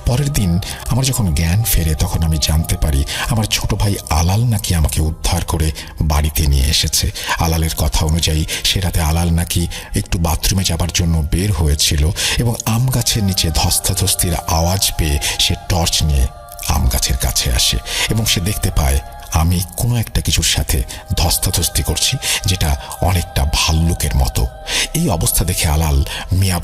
পরের দিন আমার যখন জ্ঞান ফেরে, তখন আমি জানতে পারি আমার ছোট ভাই আলাল নাকি আমাকে উদ্ধার করে বাড়িতে নিয়ে এসেছে। আলালের কথা অনুযায়ী সে রাতে আলাল নাকি একটু বাথরুমে যাবার জন্য বের হয়েছিল এবং আম গাছের নিচে ধস্তাধস্তির আওয়াজ পেয়ে সে টর্চ নিয়ে আম গাছের কাছে আসে এবং সে দেখতে পায় আমি কোনো একটা কিছুর সাথে ধস্তাধস্তি করছি, যেটা অনেকটা ভাল্লুকের মতো। এই অবস্থা দেখে আলাল মিয়া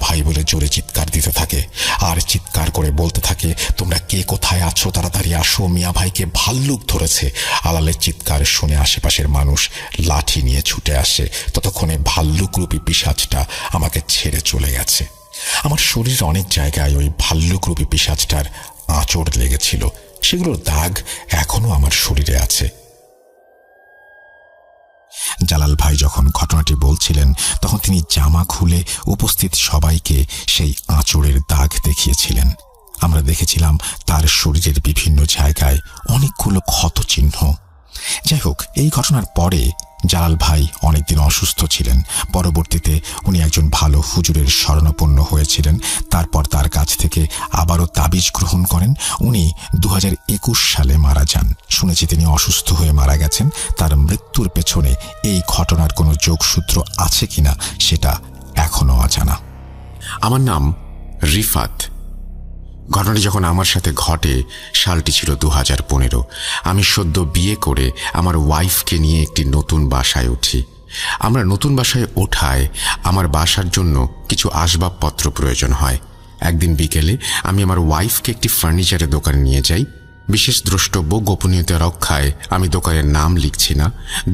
ভাই বলে জোরে চিৎকার দিতে থাকে আর চিৎকার করে বলতে থাকে, তোমরা কে কোথায় আছো, তাড়াতাড়ি আসো, মিয়া ভাইকে ভাল্লুক ধরেছে। আলালের চিৎকার শুনে আশেপাশের মানুষ লাঠি নিয়ে ছুটে আসে। ততক্ষণে ভাল্লুকরূপী পিশাচটা আমাকে ছেড়ে চলে গেছে। আমার শরীরের অনেক জায়গায় ওই ভাল্লুকরূপী পিশাচটার আঁচড় লেগেছিল, সেগুলোর দাগ এখনো আমার শরীরে আছে। জালাল ভাই যখন ঘটনাটি বলছিলেন তখন তিনি জামা খুলে উপস্থিত সবাইকে সেই আঁচড়ের দাগ দেখিয়েছিলেন। আমরা দেখেছিলাম তার শরীরের বিভিন্ন জায়গায় অনেকগুলো ক্ষত চিহ্ন। যাই হোক, এই ঘটনার পরে জালাল ভাই অনেকদিন অসুস্থ ছিলেন। পরবর্তীতে উনি একজন ভালো হুজুরের শরণাপন্ন হয়েছিলেন। তারপর তার কাছ থেকে আবারও তাবিজ গ্রহণ করেন। উনি 2021 সালে মারা যান। শুনেছি তিনি অসুস্থ হয়ে মারা গেছেন। তার মৃত্যুর পেছনে এই ঘটনার কোনো যোগসূত্র আছে কিনা সেটা এখনো অজানা। আমার নাম রিফাত। ঘটনাটি যখন আমার সাথে ঘটে সালটি ছিল 2015। আমি সদ্য বিয়ে করে আমার ওয়াইফকে নিয়ে একটি নতুন বাসায় উঠি। আমরা নতুন বাসায় ওঠায় আমার বাসার জন্য কিছু আসবাবপত্র প্রয়োজন হয়। একদিন বিকেলে আমি আমার ওয়াইফকে একটি ফার্নিচারের দোকানে নিয়ে যাই। বিশেষ দ্রষ্টব্য গোপনীয়তা রক্ষায় আমি দোকানের নাম লিখছি না।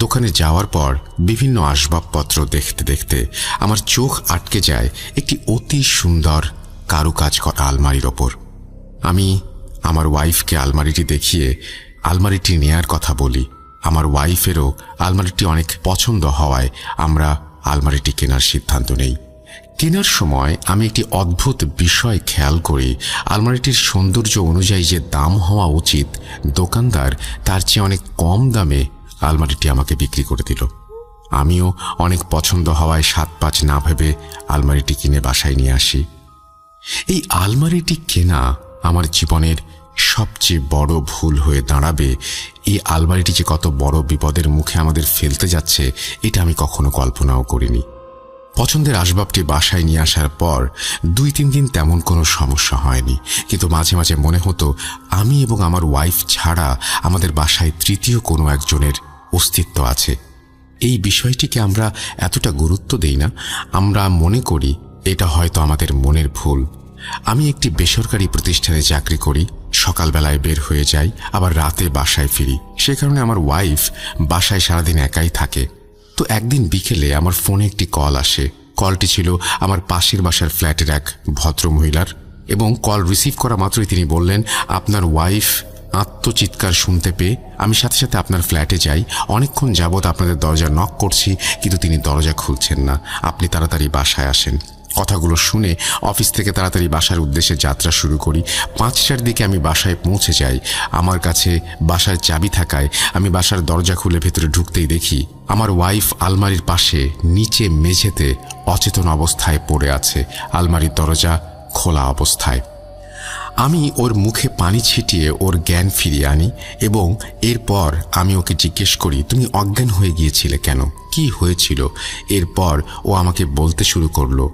দোকানে যাওয়ার পর বিভিন্ন আসবাবপত্র দেখতে দেখতে আমার চোখ আটকে যায় একটি অতি সুন্দর কারুকাজ করা আলমারির ওপর। আমি আমার ওয়াইফকে আলমারিটি দেখিয়ে আলমারিটি নেয়ার কথা বলি। আমার ওয়াইফেরও আলমারিটি অনেক পছন্দ হওয়ায় আমরা আলমারিটি কেনার সিদ্ধান্ত নেই। কেনার সময় আমি একটি অদ্ভুত বিষয় খেয়াল করি। আলমারিটির সৌন্দর্য অনুযায়ী যে দাম হওয়া উচিত, দোকানদার তার চেয়ে অনেক কম দামে আলমারিটি আমাকে বিক্রি করে দিল। আমিও অনেক পছন্দ হওয়ায় 7-5 না ভেবে আলমারিটি কিনে বাসায় নিয়ে আসি। এই আলমারিটি কেনা আমার জীবনের সবচেয়ে বড় ভুল হয়ে দাঁড়াবে। এই আলমারিটি যে কত বড় বিপদের মুখে আমাদের ফেলতে যাচ্ছে এটা আমি কখনো কল্পনাও করিনি। পছন্দের আসবাবটি বাসায় নিয়ে আসার পর 2-3 দিন তেমন কোনো সমস্যা হয়নি, কিন্তু মাঝে মাঝে মনে হতো আমি এবং আমার ওয়াইফ ছাড়া আমাদের বাসায় তৃতীয় কোনো একজনের অস্তিত্ব আছে। এই বিষয়টিকে আমরা এতটা গুরুত্ব দেই না। আমরা মনে করি এটা হয়তো আমাদের মনের ভুল। আমি একটি বেসরকারি প্রতিষ্ঠানে চাকরি করি। সকালবেলায় বের হয়ে যাই, আবার রাতে বাসায় ফিরি। সে কারণে আমার ওয়াইফ বাসায় সারাদিন একাই থাকে। তো একদিন বিকেলে আমার ফোনে একটি কল আসে। কলটি ছিল আমার পাশের বাসার ফ্ল্যাটের এক ভদ্রমহিলার, এবং কল রিসিভ করা মাত্রই তিনি বললেন, আপনার ওয়াইফ আত্মচিৎকার শুনতে পেয়ে আমি সাথে সাথে আপনার ফ্ল্যাটে যাই। অনেকক্ষণ যাবৎ আপনাদের দরজা নক করছি, কিন্তু তিনি দরজা খুলছেন না। আপনি তাড়াতাড়ি বাসায় আসেন। কথাগুলো শুনে অফিস থেকে তাড়াতাড়ি বাসার উদ্দেশ্যে যাত্রা শুরু করি। 5টার দিকে আমি বাসায় পৌঁছে যাই। আমার কাছে বাসার চাবি থাকায় আমি বাসার দরজা খুলে ভেতরে ঢুকতেই দেখি আমার ওয়াইফ আলমারির পাশে নিচে মেঝেতে অচেতন অবস্থায় পড়ে আছে, আলমারির দরজা খোলা অবস্থায়। আমি ওর মুখে পানি ছিটিয়ে ওর জ্ঞান ফিরিয়ে আনি এবং এরপর আমি ওকে জিজ্ঞেস করি, তুমি অজ্ঞান হয়ে গিয়েছিলে কেন, কি হয়েছিল? এরপর ও আমাকে বলতে শুরু করলো,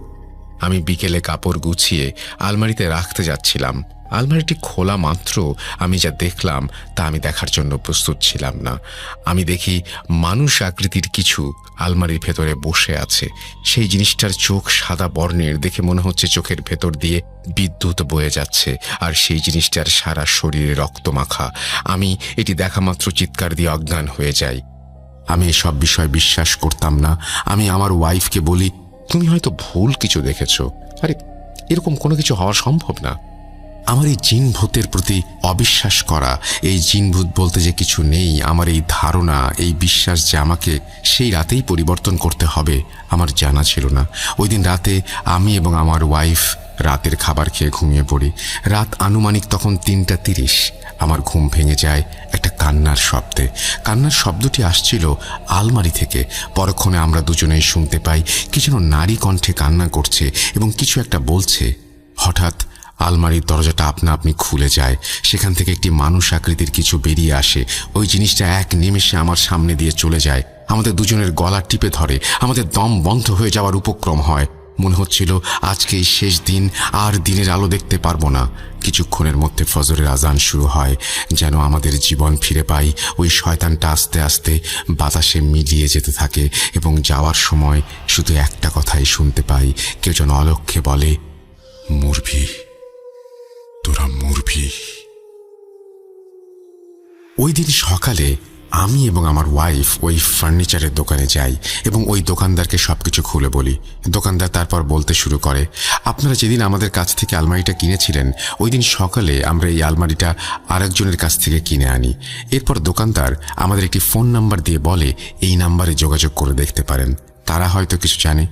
আমি বিকেলে কাপড় গুছিয়ে আলমারিতে রাখতে যাচ্ছিলাম। আলমারিটি খোলা মাত্র আমি যা দেখলাম তা আমি দেখার জন্য প্রস্তুত ছিলাম না। আমি দেখি মানুষ আকৃতির কিছু আলমারির ভেতরে বসে আছে। সেই জিনিসটার চোখ সাদা বর্ণের, দেখে মনে হচ্ছে চোখের ভেতর দিয়ে বিদ্যুৎ বয়ে যাচ্ছে, আর সেই জিনিসটার সারা শরীরে রক্ত মাখা। আমি এটি দেখা মাত্র চিৎকার দিয়ে অজ্ঞান হয়ে যাই। আমি এসব বিষয় বিশ্বাস করতাম না। আমি আমার ওয়াইফকে বলি, তুমি হয়তো ভুল কিছু দেখেছো। আরে এরকম কোনো কিছু হওয়া সম্ভব না। আমার এই জিন ভূতের প্রতি অবিশ্বাস করা, এই জিন ভূত বলতে যে কিছু নেই, আমার এই ধারণা, এই বিশ্বাস যে আমাকে সেই রাতেই পরিবর্তন করতে হবে, আমার জানা ছিল না। ওই দিন রাতে আমি এবং আমার ওয়াইফ রাতের খাবার খেয়ে ঘুমিয়ে পড়ি। রাত আনুমানিক তখন 3:30। আমার ঘুম ভেঙে যায় একটা কান্নার শব্দে। কান্নার শব্দটি আসছিল আলমারি থেকে। পরক্ষণে আমরা দুজনেই শুনতে পাই কি যেন নারী কণ্ঠে কান্না করছে এবং কিছু একটা বলছে। হঠাৎ আলমারির দরজাটা আপনা আপনি খুলে যায়। সেখান থেকে একটি মানুষ আকৃতির কিছু বেরিয়ে আসে। ওই জিনিসটা এক নিমেষে আমার সামনে দিয়ে চলে যায়। আমাদের দুজনের গলা টিপে ধরে। আমাদের দম বন্ধ হয়ে যাওয়ার উপক্রম হয়। মনে হচ্ছিল আজকেই শেষ দিন, আর দিনের আলো দেখতে পারবো না। কিছুক্ষণের মধ্যে ফজরের আজান শুরু হয়, যেন আমাদের জীবন ফিরে পাই। ওই শয়তানটা আস্তে আস্তে বাতাসে মিলিয়ে যেতে থাকে এবং যাওয়ার সময় শুধু একটা কথাই শুনতে পাই, কেউ যেন অলক্ষ্যে বলে, মরবি, তোরা মরবি। ওই দিন সকালে আমি এবং আমার ওয়াইফ ওই ফার্নিচারের দোকানে যাই এবং ওই দোকানদারকে সবকিছু খুলে বলি। দোকানদার তারপর বলতে শুরু করে, আপনারা যেদিন আমাদের কাছ থেকে আলমারিটা কিনেছিলেন, ওই দিন সকালে আমরা এই আলমারিটা আরেকজনের কাছ থেকে কিনে আনি। এরপর দোকানদার আমাদের একটি ফোন নাম্বার দিয়ে বলে, এই নাম্বারে যোগাযোগ করে দেখতে পারেন। তারা হয়তো কিছু জানে,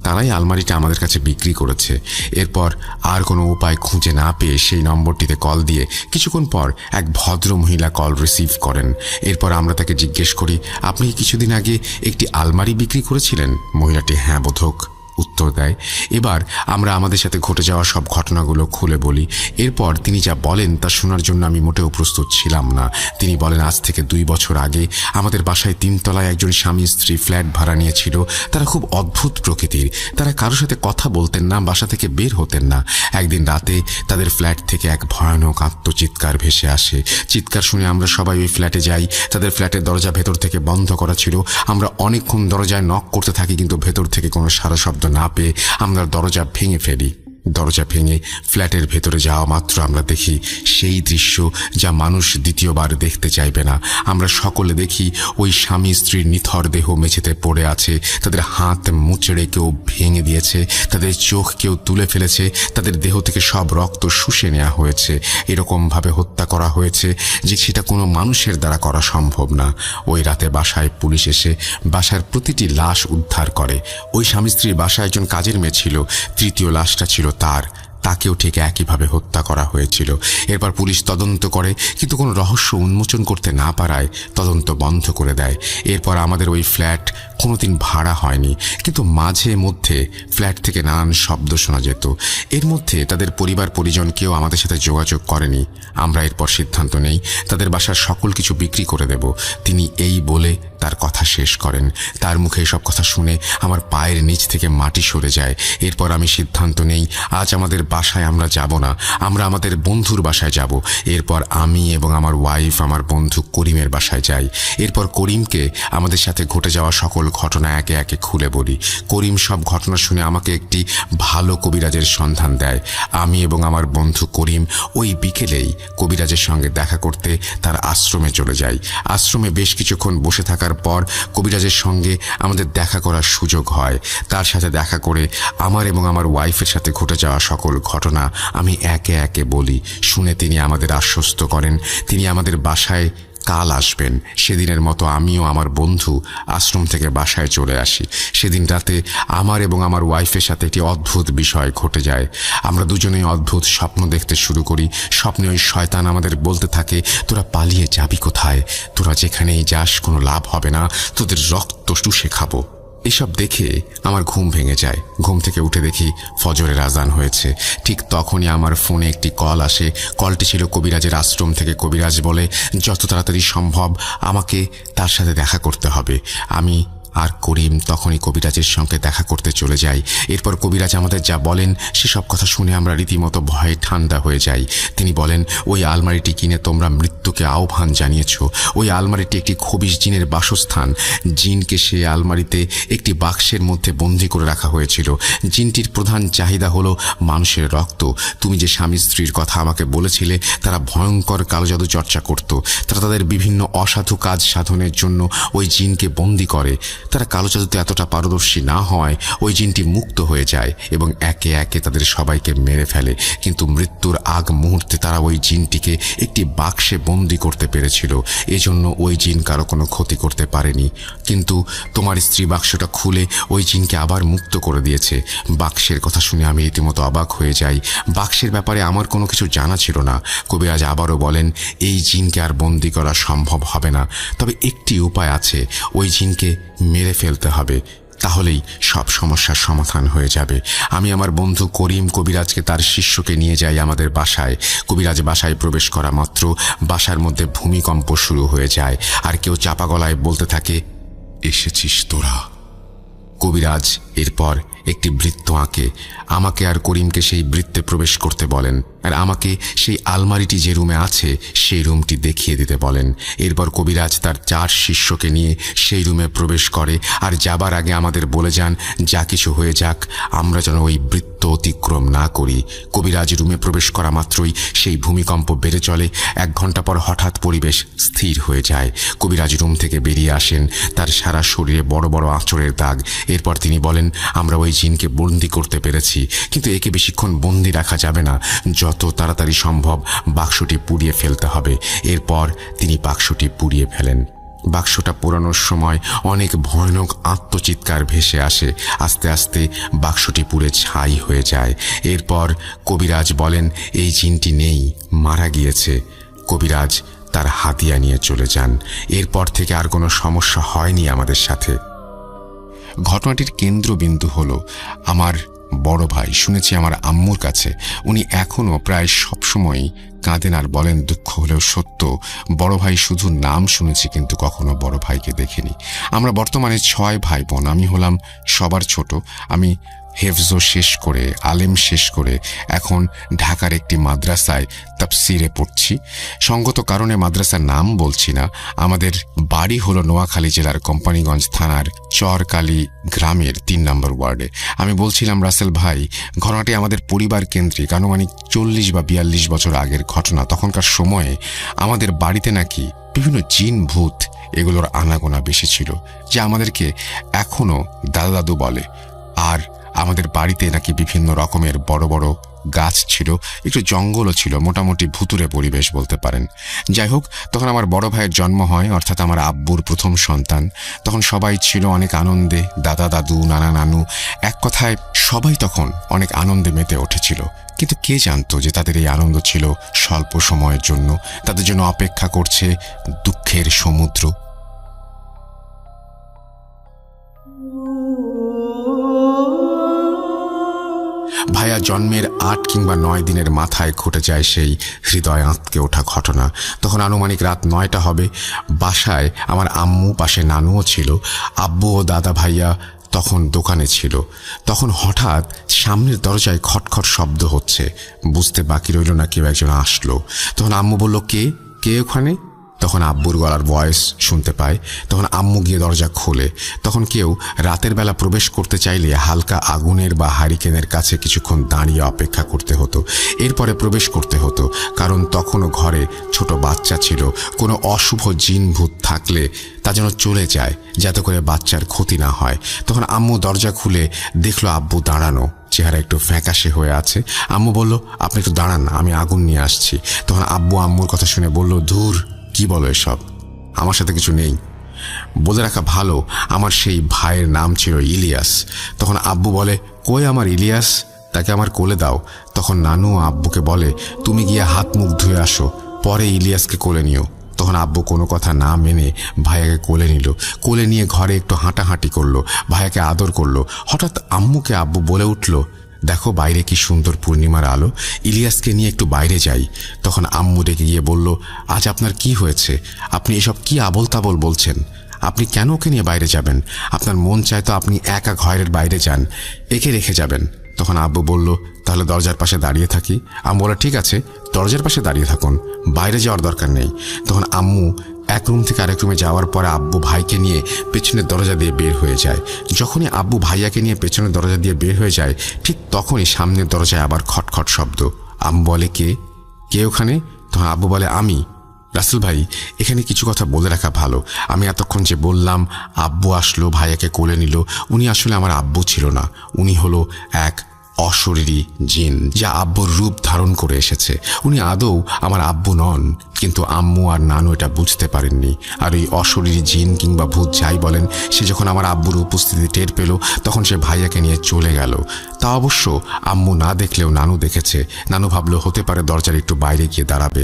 তারাই আলমারিটা আমাদের কাছে বিক্রি করেছে। এরপর আর কোনো উপায় খুঁজে না পেয়ে সেই নম্বরটিতে কল দিয়ে কিছুক্ষণ পর এক ভদ্র মহিলা কল রিসিভ করেন। এরপর আমরা তাকে জিজ্ঞেস করি, আপনি কিছুদিন আগে একটি আলমারি বিক্রি করেছিলেন? মহিলাটি হ্যাঁ বোধক উত্তর দেয়। এবার আমরা আমাদের সাথে ঘটে যাওয়া সব ঘটনাগুলো খুলে বলি। এরপর তিনি যা বলেন তা শোনার জন্য আমি মোটেও প্রস্তুত ছিলাম না। তিনি বলেন, আজ থেকে 2 বছর আগে আমাদের বাসায় 3 তলায় একজন স্বামী স্ত্রী ফ্ল্যাট ভাড়া নিয়েছিল। তারা খুব অদ্ভুত প্রকৃতির, তারা কারোর সাথে কথা বলতেন না, বাসা থেকে বের হতেন না। একদিন রাতে তাদের ফ্ল্যাট থেকে এক ভয়ানক আত্মচিৎকার ভেসে আসে। চিৎকার শুনে আমরা সবাই ওই ফ্ল্যাটে যাই। তাদের ফ্ল্যাটের দরজা ভেতর থেকে বন্ধ করা ছিল। আমরা অনেকক্ষণ দরজায় নক করতে থাকি, কিন্তু ভেতর থেকে কোনো সারা শব্দ না পেয়ে আমরা দরজা ভেঙে ফেলি। দরজা ভেঙে ফ্ল্যাটের ভেতরে যাওয়া মাত্র আমরা দেখি সেই দৃশ্য যা মানুষ দ্বিতীয়বার দেখতে চাইবে না। আমরা সকলে দেখি ওই স্বামী স্ত্রীর নিথর দেহ মেঝেতে পড়ে আছে। তাদের হাত মুচড়ে কেউ ভেঙে দিয়েছে, তাদের চোখ কেউ তুলে ফেলেছে, তাদের দেহ থেকে সব রক্ত শুষে নেওয়া হয়েছে। এরকমভাবে হত্যা করা হয়েছে যে সেটা কোনো মানুষের দ্বারা করা সম্ভব না। ওই রাতে বাসায় পুলিশ এসে বাসার প্রতিটি লাশ উদ্ধার করে। ওই স্বামী স্ত্রীর বাসায় একজন কাজের মেয়ে ছিল, তৃতীয় লাশটা ছিল তাকেও ঠিক একইভাবে হত্যা করা হয়েছিল। এরপর পুলিশ তদন্ত করে, কিন্তু কোনো রহস্য উন্মোচন করতে না পারায় তদন্ত বন্ধ করে দেয়। এরপর আমাদের ওই ফ্ল্যাট কোনোদিন ভাড়া হয়নি, কিন্তু মাঝে মধ্যে ফ্ল্যাট থেকে নানান শব্দ শোনা যেত। এর মধ্যে তাদের পরিবার পরিজন কেউ আমাদের সাথে যোগাযোগ করেনি। আমরা এরপর সিদ্ধান্ত নেই তাদের বাসার সকল কিছু বিক্রি করে দেব। তিনি এই বলে তার কথা শেষ করেন। তার মুখে এসব কথা শুনে আমার পায়ের নিচ থেকে মাটি সরে যায়। এরপর আমি সিদ্ধান্ত নেই আজ আমাদের বাসায় আমরা যাব না, আমরা আমাদের বন্ধুর বাসায় যাব। এরপর আমি এবং আমার ওয়াইফ আমার বন্ধু করিমের বাসায় যাই। এরপর করিমকে আমাদের সাথে ঘটে যাওয়া সকল ঘটনা একে একে খুলে বলি। করিম সব ঘটনা শুনে আমাকে একটি ভালো কবিরাজের সন্ধান দেয়। আমি এবং আমার বন্ধু করিম ওই বিকেলেই কবিরাজের সঙ্গে দেখা করতে তার আশ্রমে চলে যাই। আশ্রমে বেশ কিছুক্ষণ বসে থাকার পর কবিরাজের সঙ্গে আমাদের দেখা করার সুযোগ হয়। তার সাথে দেখা করে আমার এবং আমার ওয়াইফের সাথে ঘটে যাওয়া সকল ঘটনা আমি একে একে বলি। শুনে তিনি আমাদের আশ্বস্ত করেন তিনি আমাদের বাসায় কাল আসবেন। সেদিনের মতো আমিও আমার বন্ধু আশ্রম থেকে বাসায় চলে আসি। সেদিন রাতে আমার এবং আমার ওয়াইফের সাথে একটি অদ্ভুত বিষয় ঘটে যায়। আমরা দুজনেই অদ্ভুত স্বপ্ন দেখতে শুরু করি। স্বপ্নে ওই শয়তান আমাদের বলতে থাকে, তোরা পালিয়ে যাবি কোথায়? তোরা যেখানেই যাস কোনো লাভ হবে না, তোদের রক্ত চুষে খাবো। এসব দেখে আমার ঘুম ভেঙে যায়। ঘুম থেকে উঠে দেখি ফজরের আজান হয়েছে। ঠিক তখনই আমার ফোনে একটি কল আসে। কলটি ছিল কবিরাজের আশ্রম থেকে। কবিরাজ বলে যত তাড়াতাড়ি সম্ভব আমাকে তার সাথে দেখা করতে হবে। আমি আর করিম তখনই কবিরাজের সঙ্গে দেখা করতে চলে যাই। এরপর কবিরাজ আমাদের যা বলেন সেসব কথা শুনে আমরা রীতিমতো ভয়ে ঠান্ডা হয়ে যাই। তিনি বলেন, ওই আলমারিটি কিনে তোমরা মৃত্যুকে আহ্বান জানিয়েছ। ওই আলমারিটি একটি খবিশ জিনের বাসস্থান। জিনকে সে আলমারিতে একটি বাক্সের মধ্যে বন্দী করে রাখা হয়েছিল। জিনটির প্রধান চাহিদা হলো মানুষের রক্ত। তুমি যে স্বামী স্ত্রীর কথা আমাকে বলেছিলে, তারা ভয়ঙ্কর কালো জাদু চর্চা করত। তারা তাদের বিভিন্ন অসাধু কাজ সাধনের জন্য ওই জিনকে বন্দী করে। তারা কালো জাদুতে এতটা পারদর্শী না হওয়ায় ওই জিনটি মুক্ত হয়ে যায় এবং একে একে তাদের সবাইকে মেরে ফেলে। কিন্তু মৃত্যুর আগ মুহূর্তে তারা ওই জিনটিকে একটি বাক্সে বন্দী করতে পেরেছিল। এজন্য ওই জিন কারো কোনো ক্ষতি করতে পারেনি। কিন্তু তোমার স্ত্রী বাক্সটা খুলে ওই জিনকে আবার মুক্ত করে দিয়েছে। বাক্সের কথা শুনে আমি রীতিমতো অবাক হয়ে যাই। বাক্সের ব্যাপারে আমার কোনো কিছু জানা ছিল না। কবিরাজ আবারও বলেন, এই জিনকে আর বন্দী করা সম্ভব হবে না, তবে একটি উপায় আছে, ওই জিনকে মেরে ফেলতে হবে, তাহলেই সব সমস্যার সমাধান হয়ে যাবে। আমি আমার বন্ধু করিম কবিরাজকে তার শিষ্যকে নিয়ে যাই আমাদের বাসায়। কবিরাজ বাসায় প্রবেশ করা মাত্র বাসার মধ্যে ভূমিকম্প শুরু হয়ে যায়, আর কেউ চাপা গলায় বলতে থাকে, এসেছিস তোরা? কবিরাজ এরপর একটি বৃত্ত আঁকে আমাকে আর করিমকে সেই বৃত্তে প্রবেশ করতে বলেন, আর আমাকে সেই আলমারিটি যে রুমে আছে সেই রুমটি দেখিয়ে দিতে বলেন। এরপর কবিরাজ তার 4 শিষ্যকে নিয়ে সেই রুমে প্রবেশ করে, আর যাবার আগে আমাদের বলে যান যা কিছু হয়ে যাক আমরা যেন ওই বৃত্ত অতিক্রম না করি। কবিরাজ রুমে প্রবেশ করা মাত্রই সেই ভূমিকম্প বেড়ে চলে। 1 ঘন্টা পর হঠাৎ পরিবেশ স্থির হয়ে যায়। কবিরাজ রুম থেকে বেরিয়ে আসেন, তার সারা শরীরে বড় বড় আঁচড়ের দাগ। এরপর তিনি বলেন, আমরা ওই জিনকে বন্দি করতে পেরেছি, কিন্তু একে বেশিক্ষণ বন্দি রাখা যাবে না, যত তাড়াতাড়ি সম্ভব বাক্সটি পুড়িয়ে ফেলতে হবে। এরপর তিনি বাক্সটি পুড়িয়ে ফেলেন। বাক্সটা পোড়ানোর সময় অনেক ভয়ানক আত্মচিৎকার ভেসে আসে। আস্তে আস্তে বাক্সটি পুড়ে ছাই হয়ে যায়। এরপর কবিরাজ বলেন, এই জিনটি নেই, মারা গিয়েছে। কবিরাজ তার হাতিয়া নিয়ে চলে যান। এরপর থেকে আর কোনো সমস্যা হয়নি আমাদের সাথে। ঘটনাটির কেন্দ্রবিন্দু হলো আমার বড় ভাই। শুনেছি আমার আম্মুর কাছে উনি এখনও প্রায় সবসময়ই কাঁদেন আর বলেন, দুঃখ হলেও সত্য, বড় ভাই শুধু নাম শুনেছি কিন্তু কখনো বড় ভাইকে দেখিনি। আমরা বর্তমানে 6 ভাই বোন। আমি হলাম সবার ছোট। আমি হেফজো শেষ করে, আলেম শেষ করে এখন ঢাকার একটি মাদ্রাসায় তাফসিরে পড়ছি। সঙ্গত কারণে মাদ্রাসার নাম বলছি না। আমাদের বাড়ি হলো নোয়াখালী জেলার কোম্পানিগঞ্জ থানার চরকালী গ্রামের 3 নম্বর ওয়ার্ডে। আমি বলছিলাম রাসেল ভাই, ঘটনাটি আমাদের পরিবার কেন্দ্রিক, আনুমানিক 40 বা 42 বছর আগের ঘটনা। তখনকার সময়ে আমাদের বাড়িতে নাকি বিভিন্ন জিন ভূত এগুলোর আনাগোনা বেশি ছিল, যা আমাদেরকে এখনো দাদা দাদু বলে। আর আমাদের বাড়িতে নাকি বিভিন্ন রকমের বড় বড় গাছ ছিল, একটু জঙ্গলও ছিল, মোটামুটি ভুতুরে পরিবেশ বলতে পারেন। যাই হোক, তখন আমার বড় ভাইয়ের জন্ম হয়, অর্থাৎ আমার আব্বুর প্রথম সন্তান। তখন সবাই ছিল অনেক আনন্দে, দাদা দাদু নানা নানু, এক কথায় সবাই তখন অনেক আনন্দে মেতে উঠেছিল। কিন্তু কে জানতো যে তাদের এই আনন্দ ছিল স্বল্প সময়ের জন্য, তাদের জন্য অপেক্ষা করছে দুঃখের সমুদ্র। ভাইয়া জন্মের 8 কিংবা 9 দিনের মাথায় ঘটে যায় সেই হৃদয় আঁতকে ওঠা ঘটনা। তখন আনুমানিক রাত 9টা হবে। বাসায় আমার আম্মু, পাশে নানুও ছিল। আব্বু ও দাদা ভাইয়া তখন দোকানে ছিল। তখন হঠাৎ সামনের দরজায় খটখট শব্দ হচ্ছে। বুঝতে বাকি রইল না কেউ একজন আসলো। তখন আম্মু বলল, কে ওখানে? তখন আব্বুর গলার ভয়েস শুনতে পায়। তখন আম্মু গিয়ে দরজা খোলে। তখন কেউ রাতের বেলা প্রবেশ করতে চাইলে হালকা আগুনের বা হারিকেনের কাছে কিছুক্ষণ দাঁড়িয়ে অপেক্ষা করতে হতো, এরপরে প্রবেশ করতে হতো। কারণ তখনও ঘরে ছোট বাচ্চা ছিল। কোনো অশুভ জিন ভূত থাকলে তা যেন চলে যায়, যাতে করে বাচ্চার ক্ষতি না হয়। তখন আম্মু দরজা খুলে দেখলো আব্বু দাঁড়ানো, চেহারা একটু ফ্যাকাশে হয়ে আছে। আম্মু বলল, আপনি একটু দাঁড়ান, আমি আগুন নিয়ে আসছি। তখন আব্বু আম্মুর কথা শুনে বলল, ধুর, কি বলো এসব, আমার সাথে কিছু নেই। বলে রাখা ভালো, আমার সেই ভাইয়ের নাম ছিল ইলিয়াস। তখন আব্বু বলে, কই আমার ইলিয়াস, তাকে আমার কোলে দাও। তখন নানু আব্বুকে বলে, তুমি গিয়ে হাত মুখ ধুয়ে আসো, পরে ইলিয়াসকে কোলে নিও। তখন আব্বু কোনো কথা না মেনে ভাইয়াকে কোলে নিল। কোলে নিয়ে ঘরে একটু হাঁটাহাঁটি করলো, ভাইয়াকে আদর করলো। হঠাৎ আম্মুকে আব্বু বলে উঠল, দেখো বাইরে কি সুন্দর পূর্ণিমার আলো, ইলিয়াসকে নিয়ে একটু বাইরে যাই। তখন আম্মু ডেকে গিয়ে বলল, আজ আপনার কি হয়েছে? আপনি এসব কি আবল তাবল বলছেন? আপনি কেন ওকে নিয়ে বাইরে যাবেন? আপনার মন চায় তো আপনি একা ঘরের বাইরে যান, একে রেখে যাবেন। তখন আব্বু বলল, তাহলে দরজার পাশে দাঁড়িয়ে থাকি। আম্মু বলে, ঠিক আছে, দরজার পাশে দাঁড়িয়ে থাকুন, বাইরে যাওয়ার দরকার নেই। তখন আম্মু এক রুম থেকে আরেক রুমে যাওয়ার পরে আব্বু ভাইকে নিয়ে পেছনের দরজা দিয়ে বের হয়ে যায়। যখনই আব্বু ভাইয়াকে নিয়ে পেছনের দরজা দিয়ে বের হয়ে যায়, ঠিক তখনই সামনের দরজায় আবার খটখট শব্দ। আম্মু বলে, কে ওখানে? তখন আব্বু বলে, আমি। রাসেল ভাই, এখানে কিছু কথা বলে রাখা ভালো। আমি এতক্ষণ যে বললাম আব্বু আসলো, ভাইয়াকে কোলে নিল, উনি আসলে আমার আব্বু ছিল না। উনি হলো এক অশরীরী জিন, যা আব্বুর রূপ ধারণ করে এসেছে। উনি আদৌ আমার আব্বু নন, কিন্তু আম্মু আর নানু এটা বুঝতে পারেননি। আর ওই অশরীরী জিন কিংবা ভূত যাই বলেন, সে যখন আমার আব্বুর উপস্থিতি টের পেল, তখন সে ভাইয়াকে নিয়ে চলে গেল। তা অবশ্য আম্মু না দেখলেও নানু দেখেছে। নানু ভাবলো হতে পারে দরজার একটু বাইরে গিয়ে দাঁড়াবে।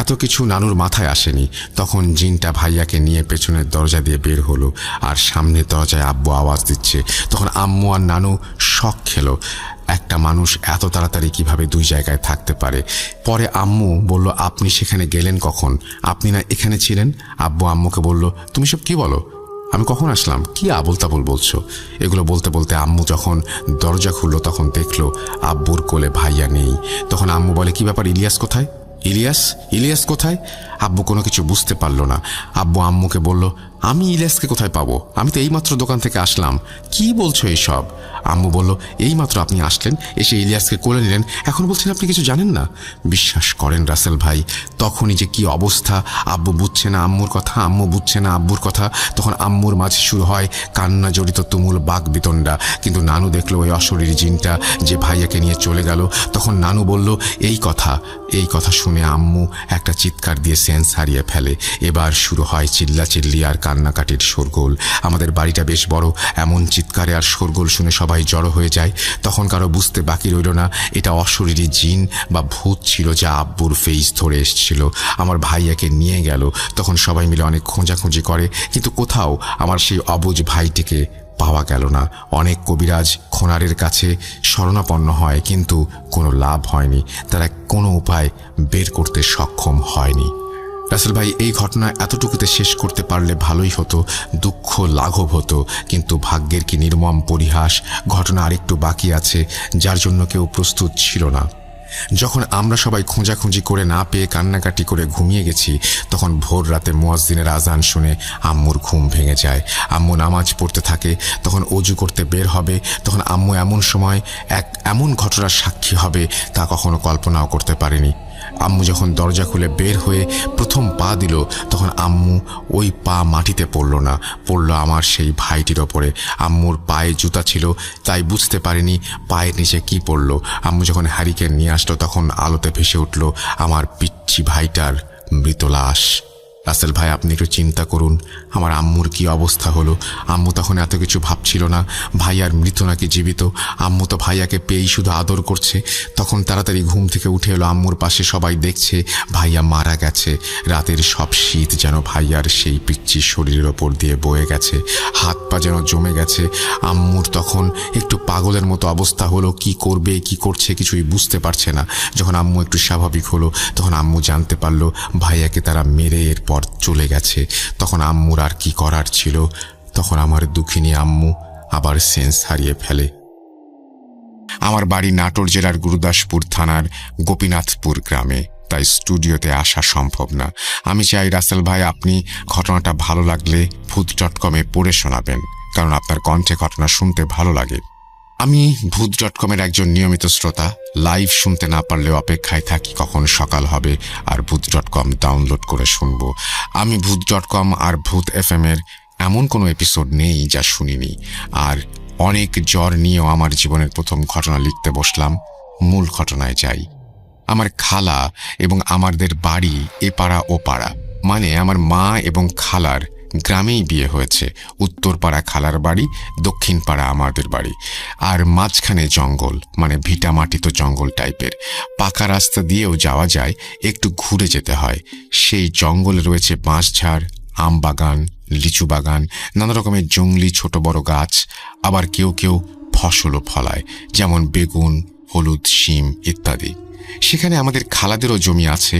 এত কিছু নানুর মাথায় আসেনি। তখন জিনটা ভাইয়াকে নিয়ে পেছনের দরজা দিয়ে বের হলো, আর সামনের দরজায় আব্বু আওয়াজ দিচ্ছে। তখন আম্মু আর নানু শক খেলো, একটা মানুষ এত তাড়াতাড়ি কিভাবে 2 জায়গায় থাকতে পারে। পরে আম্মু বলল, আপনি সেখানে গেলেন কখন? আপনি না এখানে ছিলেন? আব্বু আম্মুকে বলল, তুমি সব কি বলো? আমি কখন আসলাম? কি আবোল তাবোল বলছো? এগুলো বলতে বলতে আম্মু যখন দরজা খুললো তখন দেখলো আব্বুর কোলে ভাইয়া নেই। তখন আম্মু বলে, কি ব্যাপার, ইলিয়াস কোথায়? ইলিয়াস কোথায়? আব্বু কোনো কিছু বুঝতে পারলো না। আব্বু আম্মুকে বলল, আমি ইলিয়াসকে কোথায় পাবো? আমি তো এইমাত্র দোকান থেকে আসলাম। কি বলছো এইসব? আম্মু বলল, এইমাত্র আপনি আসলেন, এসে ইলিয়াসকে কোলে নিলেন, এখন বলছেন আপনি কিছু জানেন না? বিশ্বাস করেন রাসেল ভাই, তখনই যে কি অবস্থা। আব্বু বুঝছে না আম্মুর কথা, আম্মু বুঝছে না আব্বুর কথা। তখন আম্মুর মাঝে শুরু হয় কান্না জড়িত তুমুল বাকবিতণ্ডা। কিন্তু নানু দেখলো ওই অশরীরী জিনটা যে ভাইয়াকে নিয়ে চলে গেল। তখন নানু বলল এই কথা শুনে আম্মু একটা চিৎকার দিয়ে সেন্স হারিয়ে ফেলে। এবার শুরু হয় চিল্লাচিল্লি আর কান্নাকাটির শোরগোল। আমাদের বাড়িটা বেশ বড়, এমন চিৎকারে আর শোরগোল শুনে সবাই জড়ো হয়ে যায়। তখন কারো বুঝতে বাকি রইল না এটা অশরীরী জিন বা ভূত ছিল যা আব্বুর ফেস ধরে এসেছিল। আমার ভাইয়াকে নিয়ে গেল। তখন সবাই মিলে অনেক খোঁজাখুঁজি করে, কিন্তু কোথাও আমার সেই অবুঝ ভাইটিকে পাওয়া গেল না। অনেক কবিরাজ খোনারের কাছে শরণাপন্ন হয়, কিন্তু কোনো লাভ হয়নি। তারা কোনো উপায় বের করতে সক্ষম হয়নি। রাসেল ভাই, এই ঘটনা এতটুকুতে শেষ করতে পারলে ভালোই হতো, দুঃখ লাঘব হতো। কিন্তু ভাগ্যের কি নির্মম পরিহাস, ঘটনা আরেকটু বাকি আছে, যার জন্য কেউ প্রস্তুত ছিল না। যখন আমরা সবাই খোঁজাখুঁজি করে না পেয়ে কান্নাকাটি করে ঘুমিয়ে গেছি, তখন ভোর রাতে মুয়াজ্জিনের আজান শুনে আম্মুর ঘুম ভেঙে যায়। আম্মু নামাজ পড়তে থাকে। তখন অজু করতে বের হবে। তখন আম্মু এমন সময় এমন ঘটনার সাক্ষী হবে তা কখনো কল্পনাও করতে পারেনি। আম্মু যখন দরজা খুলে বের হয়ে প্রথম পা দিল, তখন আম্মু ওই পা মাটিতে পড়ল না, পড়ল আমার সেই ভাইটির ওপরে। আম্মুর পায়ে জুতা ছিল, তাই বুঝতে পারিনি পায়ের নিচে কি পড়ল। আম্মু যখন হ্যারিকেন নিয়ে আসলো, তখন আলোতে ভেসে উঠল আমার পিচ্ছি ভাইটার মৃত লাশ। রাসেল ভাই, আপনি একটু চিন্তা করুন আমার আম্মুর কি অবস্থা হলো। আম্মু তখন এত কিছু ভাবছিল না ভাইয়ার মৃত নাকি জীবিত। আম্মু তো ভাইয়াকে পেয়েই শুধু আদর করছে। তখন তাড়াতাড়ি ঘুম থেকে উঠে এলো আম্মুর পাশে। সবাই দেখছে ভাইয়া মারা গেছে। রাতের সব শীত যেন ভাইয়ার সেই পিচ্ছি শরীরের ওপর দিয়ে বয়ে গেছে, হাত পা যেন জমে গেছে। আম্মুর তখন একটু পাগলের মতো অবস্থা হলো, কি করবে কি করছে কিছুই বুঝতে পারছে না। যখন আম্মু একটু স্বাভাবিক হলো, তখন আম্মু জানতে পারলো ভাইয়াকে তারা মেরে এরপর চলে গেছে। তখন আম্মুর আর কি করার ছিল। তখন আমার দুঃখিনী আম্মু আবার সেন্স হারিয়ে ফেলে। আমার বাড়ি নাটোর জেলার গুরুদাসপুর থানার গোপীনাথপুর গ্রামে, তাই স্টুডিওতে আসা সম্ভব না। আমি চাই রাসেল ভাই, আপনি ঘটনাটা ভালো লাগলে ভূত.com-এ পড়ে শোনাবেন, কারণ আপনার কণ্ঠে ঘটনা শুনতে ভালো লাগে। আমি ভূত.com-এর একজন নিয়মিত শ্রোতা। লাইভ শুনতে না পারলেও অপেক্ষায় থাকি কখন সকাল হবে আর ভূত.com ডাউনলোড করে শুনবো। আমি ভূত.com আর ভূত FM-এর এমন কোনো এপিসোড নেই যা শুনিনি। আর অনেক জ্বর নিয়েও আমার জীবনের প্রথম ঘটনা লিখতে বসলাম। মূল ঘটনায় যাই। আমার খালা এবং আমাদের বাড়ি এপাড়া ও পাড়া, মানে আমার মা এবং খালার গ্রামেই বিয়ে হয়েছে। উত্তরপাড়া খালার বাড়ি, দক্ষিণ পাড়া আমাদের বাড়ি। আর মাঝখানে জঙ্গল, মানে ভিটা মাটি তো জঙ্গল টাইপের। পাকা রাস্তা দিয়েও যাওয়া যায়, একটু ঘুরে যেতে হয়। সেই জঙ্গলে রয়েছে বাঁশঝাড়, আম বাগান, লিচু বাগান, নানা রকমের জংলি ছোট বড় গাছ। আবার কেউ কেউ ফসলও ফলায়, যেমন বেগুন, হলুদ, শিম ইত্যাদি। সেখানে আমাদের খালাদেরও জমি আছে,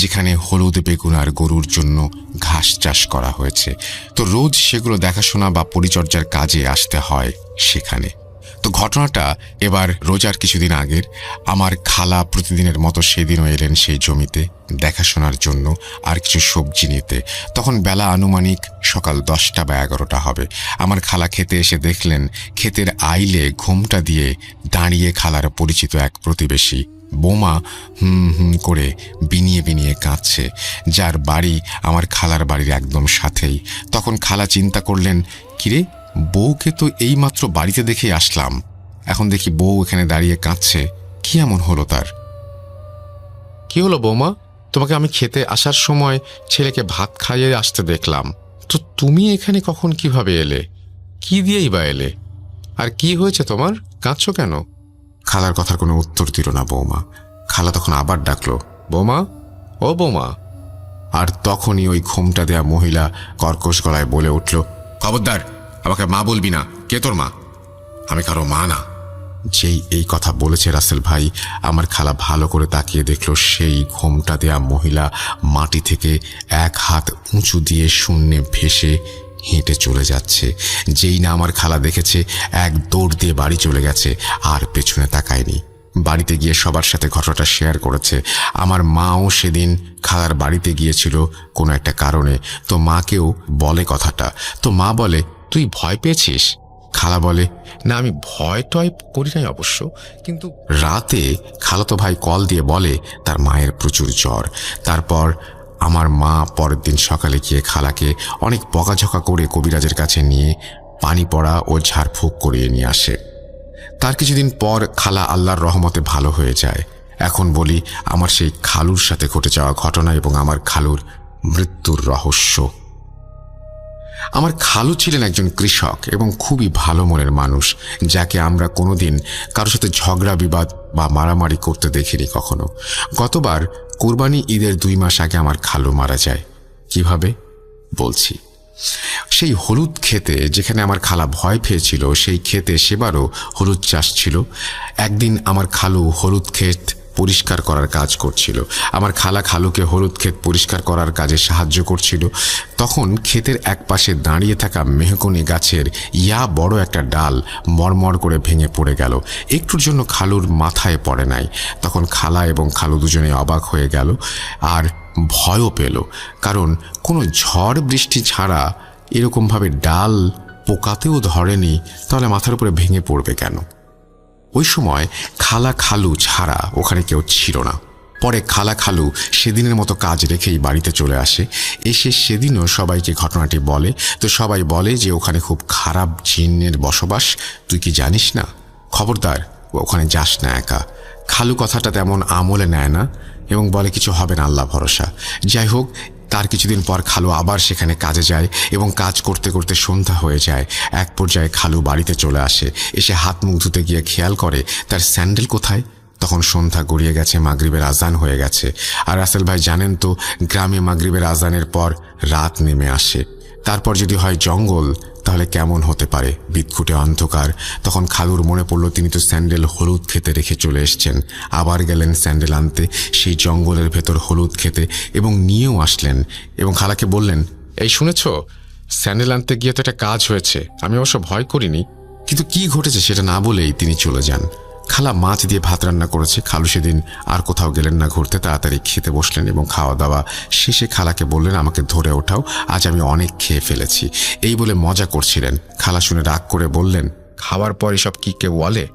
যেখানে হলুদ, বেগুন আর গরুর জন্য ঘাস চাষ করা হয়েছে। তো রোজ সেগুলো দেখাশোনা বা পরিচর্যার কাজে আসতে হয় সেখানে। তো ঘটনাটা এবার রোজার কিছুদিন আগের। আমার খালা প্রতিদিনের মতো সেদিনও এলেন সেই জমিতে দেখাশোনার জন্য আর কিছু সবজি নিতে। তখন বেলা আনুমানিক সকাল 10টা বা 11টা হবে। আমার খালা খেতে এসে দেখলেন ক্ষেতের আইলে ঘোমটা দিয়ে দাঁড়িয়ে খালার পরিচিত এক প্রতিবেশী বোমা করে বিনিয়ে বিনিয়ে কাঁদছে, যার বাড়ি আমার খালার বাড়ির একদম সাথেই। তখন খালা চিন্তা করলেন, কিরে, বউকে তো এইমাত্র বাড়িতে দেখে আসলাম, এখন দেখি বউ এখানে দাঁড়িয়ে কাঁদছে, কি এমন হলো তার? কি হলো বৌমা? তোমাকে আমি খেতে আসার সময় ছেলেকে ভাত খাইয়ে আসতে দেখলাম, তো তুমি এখানে কখন কিভাবে এলে? কি দিয়েই বা এলে? আর কি হয়েছে তোমার? কাঁদছো কেন? খালার কথার কোনো উত্তর দিল না বৌমা। খালা তখন আবার ডাকলো, বৌমা, ও বৌমা। আর তখনই ওই ঘোমটা দেয়া মহিলা কর্কশ গলায় বলে উঠল, খবরদার, আমাকে মা বলবি না। কে তোর মা? আমি কারো মা না। যেই এই কথা বলেছে রাসেল ভাই, আমার খালা ভালো করে তাকিয়ে দেখল সেই ঘোমটা দেয়া মহিলা মাটি থেকে এক হাত উঁচু দিয়ে শূন্যে ভেসে হেঁটে চলে যাচ্ছে। যেই না আমার খালা দেখেছে, এক দৌড় দিয়ে বাড়ি চলে গেছে, আর পেছনে তাকায়নি। বাড়িতে গিয়ে সবার সাথে ঘটনাটা শেয়ার করেছে। আমার মাও সেদিন খালার বাড়িতে গিয়েছিল কোনো একটা কারণে, তো মাকেও বলে কথাটা। তো মা বলে, তুই ভয় পেয়েছিস? খালা বলে, না, আমি ভয় টয় করি নাই অবশ্য, কিন্তু রাতে খালাতো ভাই কল দিয়ে বলে তার মায়ের প্রচুর জ্বর। তারপর আমার মা পরের দিন সকালে গিয়ে খালাকে অনেক বকাঝকা করে কবিরাজের কাছে নিয়ে পানি পড়া ও ঝাড়ফুঁক করিয়ে নিয়ে আসে। তার কিছুদিন পর খালা আল্লাহর রহমতে ভালো হয়ে যায়। এখন বলি আমার সেই খালুর সাথে ঘটে যাওয়া ঘটনা এবং আমার খালুর মৃত্যুর রহস্য। আমার খালু ছিলেন একজন কৃষক এবং খুবই ভালো মনের মানুষ, যাকে আমরা কোনোদিন কারোর সাথে ঝগড়া বিবাদ বা মারামারি করতে দেখিনি কখনো। গতবার কোরবানি ঈদের 2 মাস আগে আমার খালু মারা যায়। কিভাবে বলছি। সেই হলুদ ক্ষেতে যেখানে আমার খালা ভয় পেয়েছিল, সেই ক্ষেতে সেবারও হলুদ চাষ ছিল। একদিন আমার খালু হলুদ ক্ষেত পরিষ্কার করার কাজ করছিল। আমার খালা খালুকে হলুদ ক্ষেত পরিষ্কার করার কাজে সাহায্য করছিল। তখন ক্ষেতের এক পাশে দাঁড়িয়ে থাকা মেহগনি গাছের বড় একটা ডাল মরমর করে ভেঙে পড়ে গেল। একটুর জন্য খালুর মাথায় পড়ে নাই। তখন খালা এবং খালু দুজনে অবাক হয়ে গেল আর ভয়ও পেল, কারণ কোনো ঝড় বৃষ্টি ছাড়া এরকমভাবে ডাল পোকাতেও ধরেনি, তাহলে মাথার উপরে ভেঙে পড়বে কেন? ওই সময় খালা খালু ছাড়া ওখানে কেউ ছিল না। পরে খালা খালু সেদিনের মতো কাজ রেখেই বাড়িতে চলে আসে। এসে সেদিনও সবাইকে ঘটনাটি বলে। তো সবাই বলে যে ওখানে খুব খারাপ জিনের বসবাস, তুই কি জানিস না? খবরদার ওখানে যাস না একা। খালু কথাটা তেমন আমলে নেয় না এবং বলে কিছু হবে না, আল্লাহ ভরসা। যাই হোক, তার কিছুদিন পর খালু আবার সেখানে কাজে যায় এবং কাজ করতে করতে সন্ধ্যা হয়ে যায়। এক পর্যায়ে খালু বাড়িতে চলে আসে। এসে হাত মুখ ধুতে গিয়ে খেয়াল করে তার স্যান্ডেল কোথায়। তখন সন্ধ্যা গড়িয়ে গেছে, মাগরিবের আজান হয়ে গেছে। আর রাসেল ভাই জানেন তো, গ্রামে মাগরিবের আজানের পর রাত নেমে আসে। তারপর যদি হয় জঙ্গল, তাহলে কেমন হতে পারে? বিদঘুটে অন্ধকার। তখন খালুর মনে পড়ল তিনি তো স্যান্ডেল হলুদ খেতে রেখে চলে এসছেন। আবার গেলেন স্যান্ডেল আনতে সেই জঙ্গলের ভেতর হলুদ খেতে এবং নিয়েও আসলেন এবং খালাকে বললেন, এই শুনেছ, স্যান্ডেল আনতে গিয়ে তো একটা কাজ হয়েছে। আমি অবশ্য ভয় করিনি। কিন্তু কি ঘটেছে সেটা না বলেই তিনি চলে যান। খালা মাছ দিয়ে ভাত রান্না করেছে। খালু সেদিন আর কোথাও গেলেন না ঘুরতে, তাড়াতাড়ি খেতে বসলেন এবং খাওয়া দাওয়া শেষে খালাকে বললেন, আমাকে ধরে ওঠাও, আজ আমি অনেক খেয়ে ফেলেছি। এই বলে মজা করছিলেন। খালা শুনে রাগ করে বললেন, খাওয়ার পর এসব কি কেউ বলে?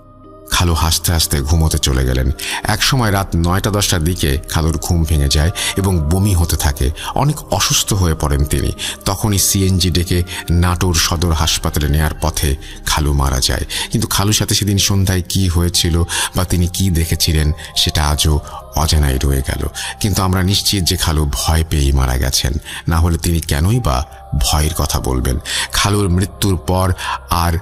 খালু হাসতে হাসতে ঘুমোতে চলে গেলেন। এক সময় রাত 9টা-10টার দিকে খালুর ঘুম ভেঙে যায় এবং বমি হতে থাকে। অনেক অসুস্থ হয়ে পড়েন তিনি। তখনই সিএনজি ডেকে নাটোর সদর হাসপাতালে নেয়ার পথে খালু মারা যায়। কিন্তু খালুর সাথে সেদিন সন্ধ্যায় কি হয়েছিল বা তিনি কি দেখেছিলেন সেটা আজও অজানাই রয়ে গেল। কিন্তু আমরা নিশ্চিত যে খালু ভয় পেয়েই মারা গেছেন, না হলে তিনি কেনই বা ভয়ের কথা বলবেন? খালুর মৃত্যুর পর আর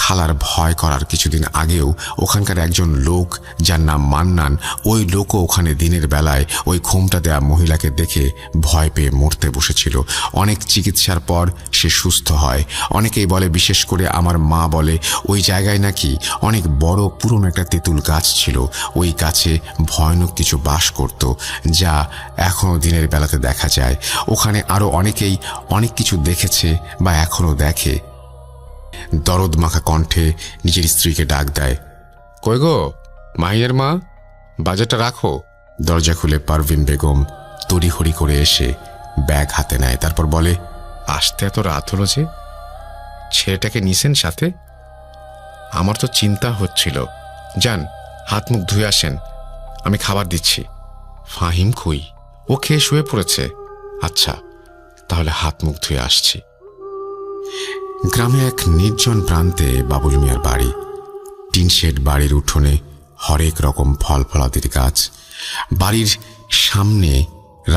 খালার ভয় করার কিছুদিন আগেও ওখানকার একজন লোক, যার নাম মান্নান, ওই লোকও ওখানে দিনের বেলায় ওই ঘোমটা দেয়া মহিলাকে দেখে ভয় পেয়ে মরতে বসেছিল। অনেক চিকিৎসার পর সে সুস্থ হয়। অনেকেই বলে, বিশেষ করে আমার মা বলে, ওই জায়গায় নাকি অনেক বড় পুরনো একটা তেঁতুল গাছ ছিল। ওই গাছে ভয়ানক কিছু বাস করত, যা এখনও দিনের বেলাতে দেখা যায়। ওখানে আরও অনেকেই অনেক কিছু দেখেছে বা এখনও দেখে। দরদ মাখা কণ্ঠে নিজের স্ত্রীকে ডাক দেয়, কই গো মাহিনের মা, বাজারটা রাখো। দরজা খুলে পারভিন বেগম তড়িঘড়ি করে এসে ব্যাগ হাতে নেয়। তারপর বলে, আসতে এত রাত হলো যে? ছেলেটাকে নিছেন সাথে? আমার তো চিন্তা হচ্ছিল। যান, হাত মুখ ধুয়ে আসেন, আমি খাবার দিচ্ছি। ফাহিম কই? ও খেয়ে শুয়ে পড়েছে। আচ্ছা, তাহলে হাত মুখ ধুয়ে আসছি। গ্রামে এক নির্জন প্রান্তে বাবুল মিয়ার বাড়ি। টিন শেড বাড়ির উঠোনে হরেক রকম ফল ফলাদির গাছ। বাড়ির সামনে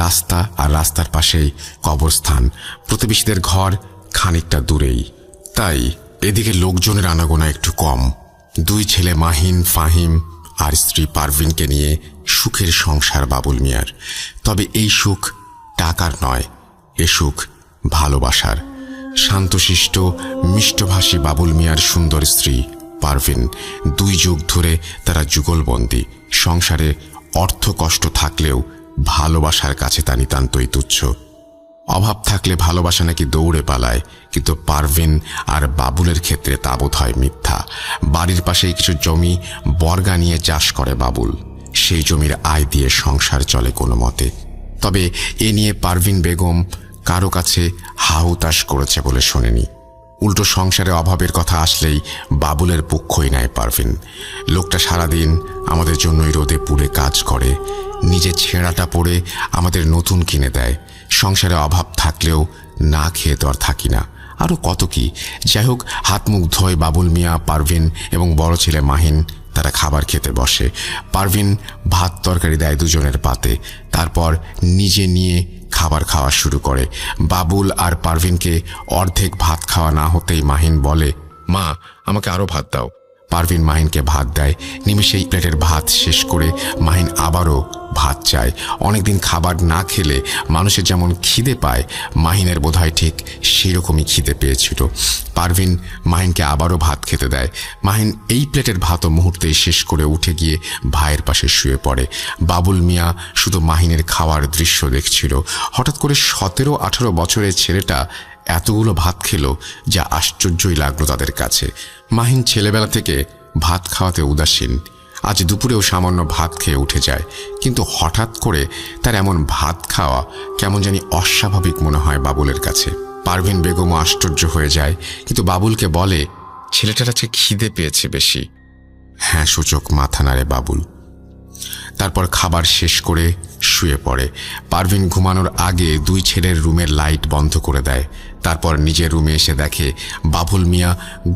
রাস্তা, আর রাস্তার পাশেই কবরস্থান। প্রতিবেশীদের ঘর খানিকটা দূরেই, তাই এদিকে লোকজনের আনাগোনা একটু কম। 2 ছেলে মাহিন, ফাহিম আর স্ত্রী পারভিনকে নিয়ে সুখের সংসার বাবুল মিয়ার। তবে এই সুখ টাকার নয়, এ সুখ ভালোবাসার। শান্তশিষ্ট মিষ্টভাষী বাবুল মিয়ার সুন্দর স্ত্রী পারভিন। 2 যুগ ধরে তারা যুগলবন্দী। সংসারে অর্থ কষ্ট থাকলেও ভালোবাসার কাছে তা নিতান্তই তুচ্ছ। অভাব থাকলে ভালোবাসা নাকি দৌড়ে পালায়, কিন্তু পারভিন আর বাবুলের ক্ষেত্রে তা বোধ হয় মিথ্যা। বাড়ির পাশেই কিছু জমি বর্গা নিয়ে চাষ করে বাবুল। সেই জমির আয় দিয়ে সংসার চলে কোনো মতে। তবে এ নিয়ে পারভিন বেগম কারো কাছে হাহুতাশ করেছে বলে শোনেনি। উল্টো সংসারে অভাবের কথা আসলেই বাবুলের পক্ষই নেয় পারভিন। লোকটা সারাদিন আমাদের জন্যই রোদে পুড়ে কাজ করে, নিজে ছেঁড়াটা পরে আমাদের নতুন কিনে দেয়। সংসারে অভাব থাকলেও না খেয়ে তো আর থাকি না, আরও কত কি। যাই হোক, হাত মুখ ধোয় বাবুল মিয়া, পারভিন এবং বড় ছেলে মাহিন। তারা খাবার খেতে বসে। পারভিন ভাত তরকারি দেয় দুজনের পাতে, তারপর নিজে নিয়ে খাবার খাওয়া শুরু করে। বাবুল আর পারভিনকে অর্ধেক ভাত খাওয়া না হতেই মাহিন বলে, মা, আমাকে আরো ভাত দাও। পারভিন মাহিনকে ভাত দেয়। নিমেষেই প্লেটের ভাত শেষ করে মাহিন আবারও ভাত চায়। অনেকদিন খাবার না খেলে মানুষের যেমন খিদে পায়, মাহিনের বোধহয় ঠিক সেরকমই খিদে পেয়েছিল। পারভিন মাহিনকে আবারও ভাত খেতে দেয়। মাহিন এই প্লেটের ভাতও মুহূর্তেই শেষ করে উঠে গিয়ে ভাইয়ের পাশে শুয়ে পড়ে। বাবুল মিয়া শুধু মাহিনের খাওয়ার দৃশ্য দেখছিল। হঠাৎ করে 17-18 বছরের ছেলেটা এতগুলো ভাত খেলো, যা আশ্চর্যই লাগলো তাদের কাছে। মাহিন ছেলেবেলা থেকে ভাত খাওয়াতে উদাসীন। আজ দুপুরেও সামান্য ভাত খেয়ে উঠে যায়, কিন্তু হঠাৎ করে তার এমন ভাত খাওয়া কেমন জানি অস্বাভাবিক মনে হয় বাবুলের কাছে। পারভিন বেগমও আশ্চর্য হয়ে যায়, কিন্তু বাবুলকে বলে, ছেলেটার আজকে খিদে পেয়েছে বেশি। হ্যাঁ সূচক মাথা নাড়ে বাবুল। তারপর খাবার শেষ করে শুয়ে পড়ে। পারভিন ঘুমানোর আগে দুই ছেলের রুমের লাইট বন্ধ করে দেয়। তারপর নিজের রুমে এসে দেখে বাবুল মিয়া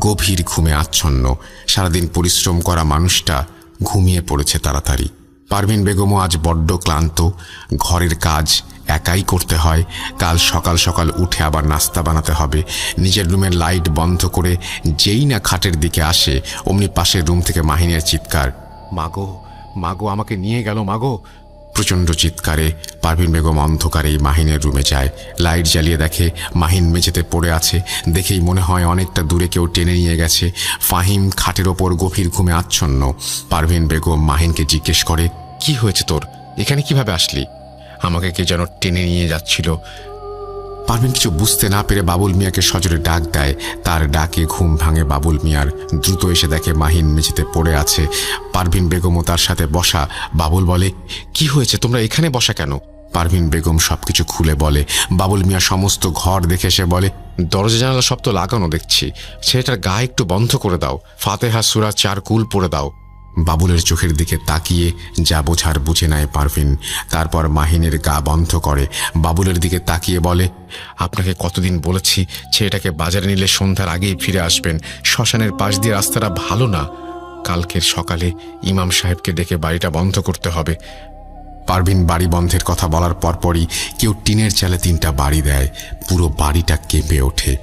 গভীর ঘুমে আচ্ছন্ন। সারাদিন পরিশ্রম করা মানুষটা ঘুমিয়ে পড়েছে তাড়াতাড়ি। পারভিন বেগমও আজ বড্ড ক্লান্ত। ঘরের কাজ একাই করতে হয়। কাল সকাল সকাল উঠে আবার নাস্তা বানাতে হবে। নিজের রুমের লাইট বন্ধ করে যেই না খাটের দিকে আসে, অমনি পাশের রুম থেকে মাহিনের চিৎকার, মাগো, মাগো, আমাকে নিয়ে গেল মাগো। প্রচণ্ড চিৎকারে পারভিন বেগম অন্ধকারেই মাহিনের রুমে যায়। লাইট জ্বালিয়ে দেখে মাহিন মেঝেতে পড়ে আছে। দেখেই মনে হয় অনেকটা দূরে কেউ টেনে নিয়ে গেছে। ফাহিম খাটের ওপর গভীর ঘুমে আচ্ছন্ন। পারভিন বেগম মাহিনকে জিজ্ঞেস করে, কি হয়েছে তোর? এখানে কিভাবে আসলি? আমাকে কে যেন টেনে নিয়ে যাচ্ছিল। পারভিন কিছু বুঝতে না পেরে বাবুল মিয়াকে সজোরে ডাক দেয়। তার ডাকে ঘুম ভাঙে বাবুল মিয়ার। দ্রুত এসে দেখে মাহিন মেঝেতে পড়ে আছে। পারভিন বেগমও তার সাথে বসা। বাবুল বলে, কি হয়েছে? তোমরা এখানে বসা কেন? পারভিন বেগম সবকিছু খুলে বলে। বাবুল মিয়া সমস্ত ঘর দেখে এসে বলে, দরজা জানালা সব তো লাগানো দেখছি। ছেলেটার গায়ে একটু বন্ধ করে দাও। ফাতেহা সূরা 4 কুল পড়ে দাও। বাবুলের চোখের দিকে তাকিয়ে যা বোঝার বুঝে নেয় পারভিন। তারপর মাহিনের গা বন্ধ করে। বাবুলের দিকে তাকিয়ে বলে, আপনাকে কতদিন বলেছি ছেলেটাকে বাজারে নিলে সন্ধ্যার আগেই ফিরে আসবেন। শ্মশানের পাশ দিয়ে রাস্তাটা ভালো না। কালকের সকালে ইমাম সাহেবকে ডেকে বাড়িটা বন্ধ করতে হবে। পারভিন বাড়ি বন্ধের কথা বলার পরপরই কেউ টিনের চালে 3টা বাড়ি দেয়। পুরো বাড়িটা কেঁপে ওঠে।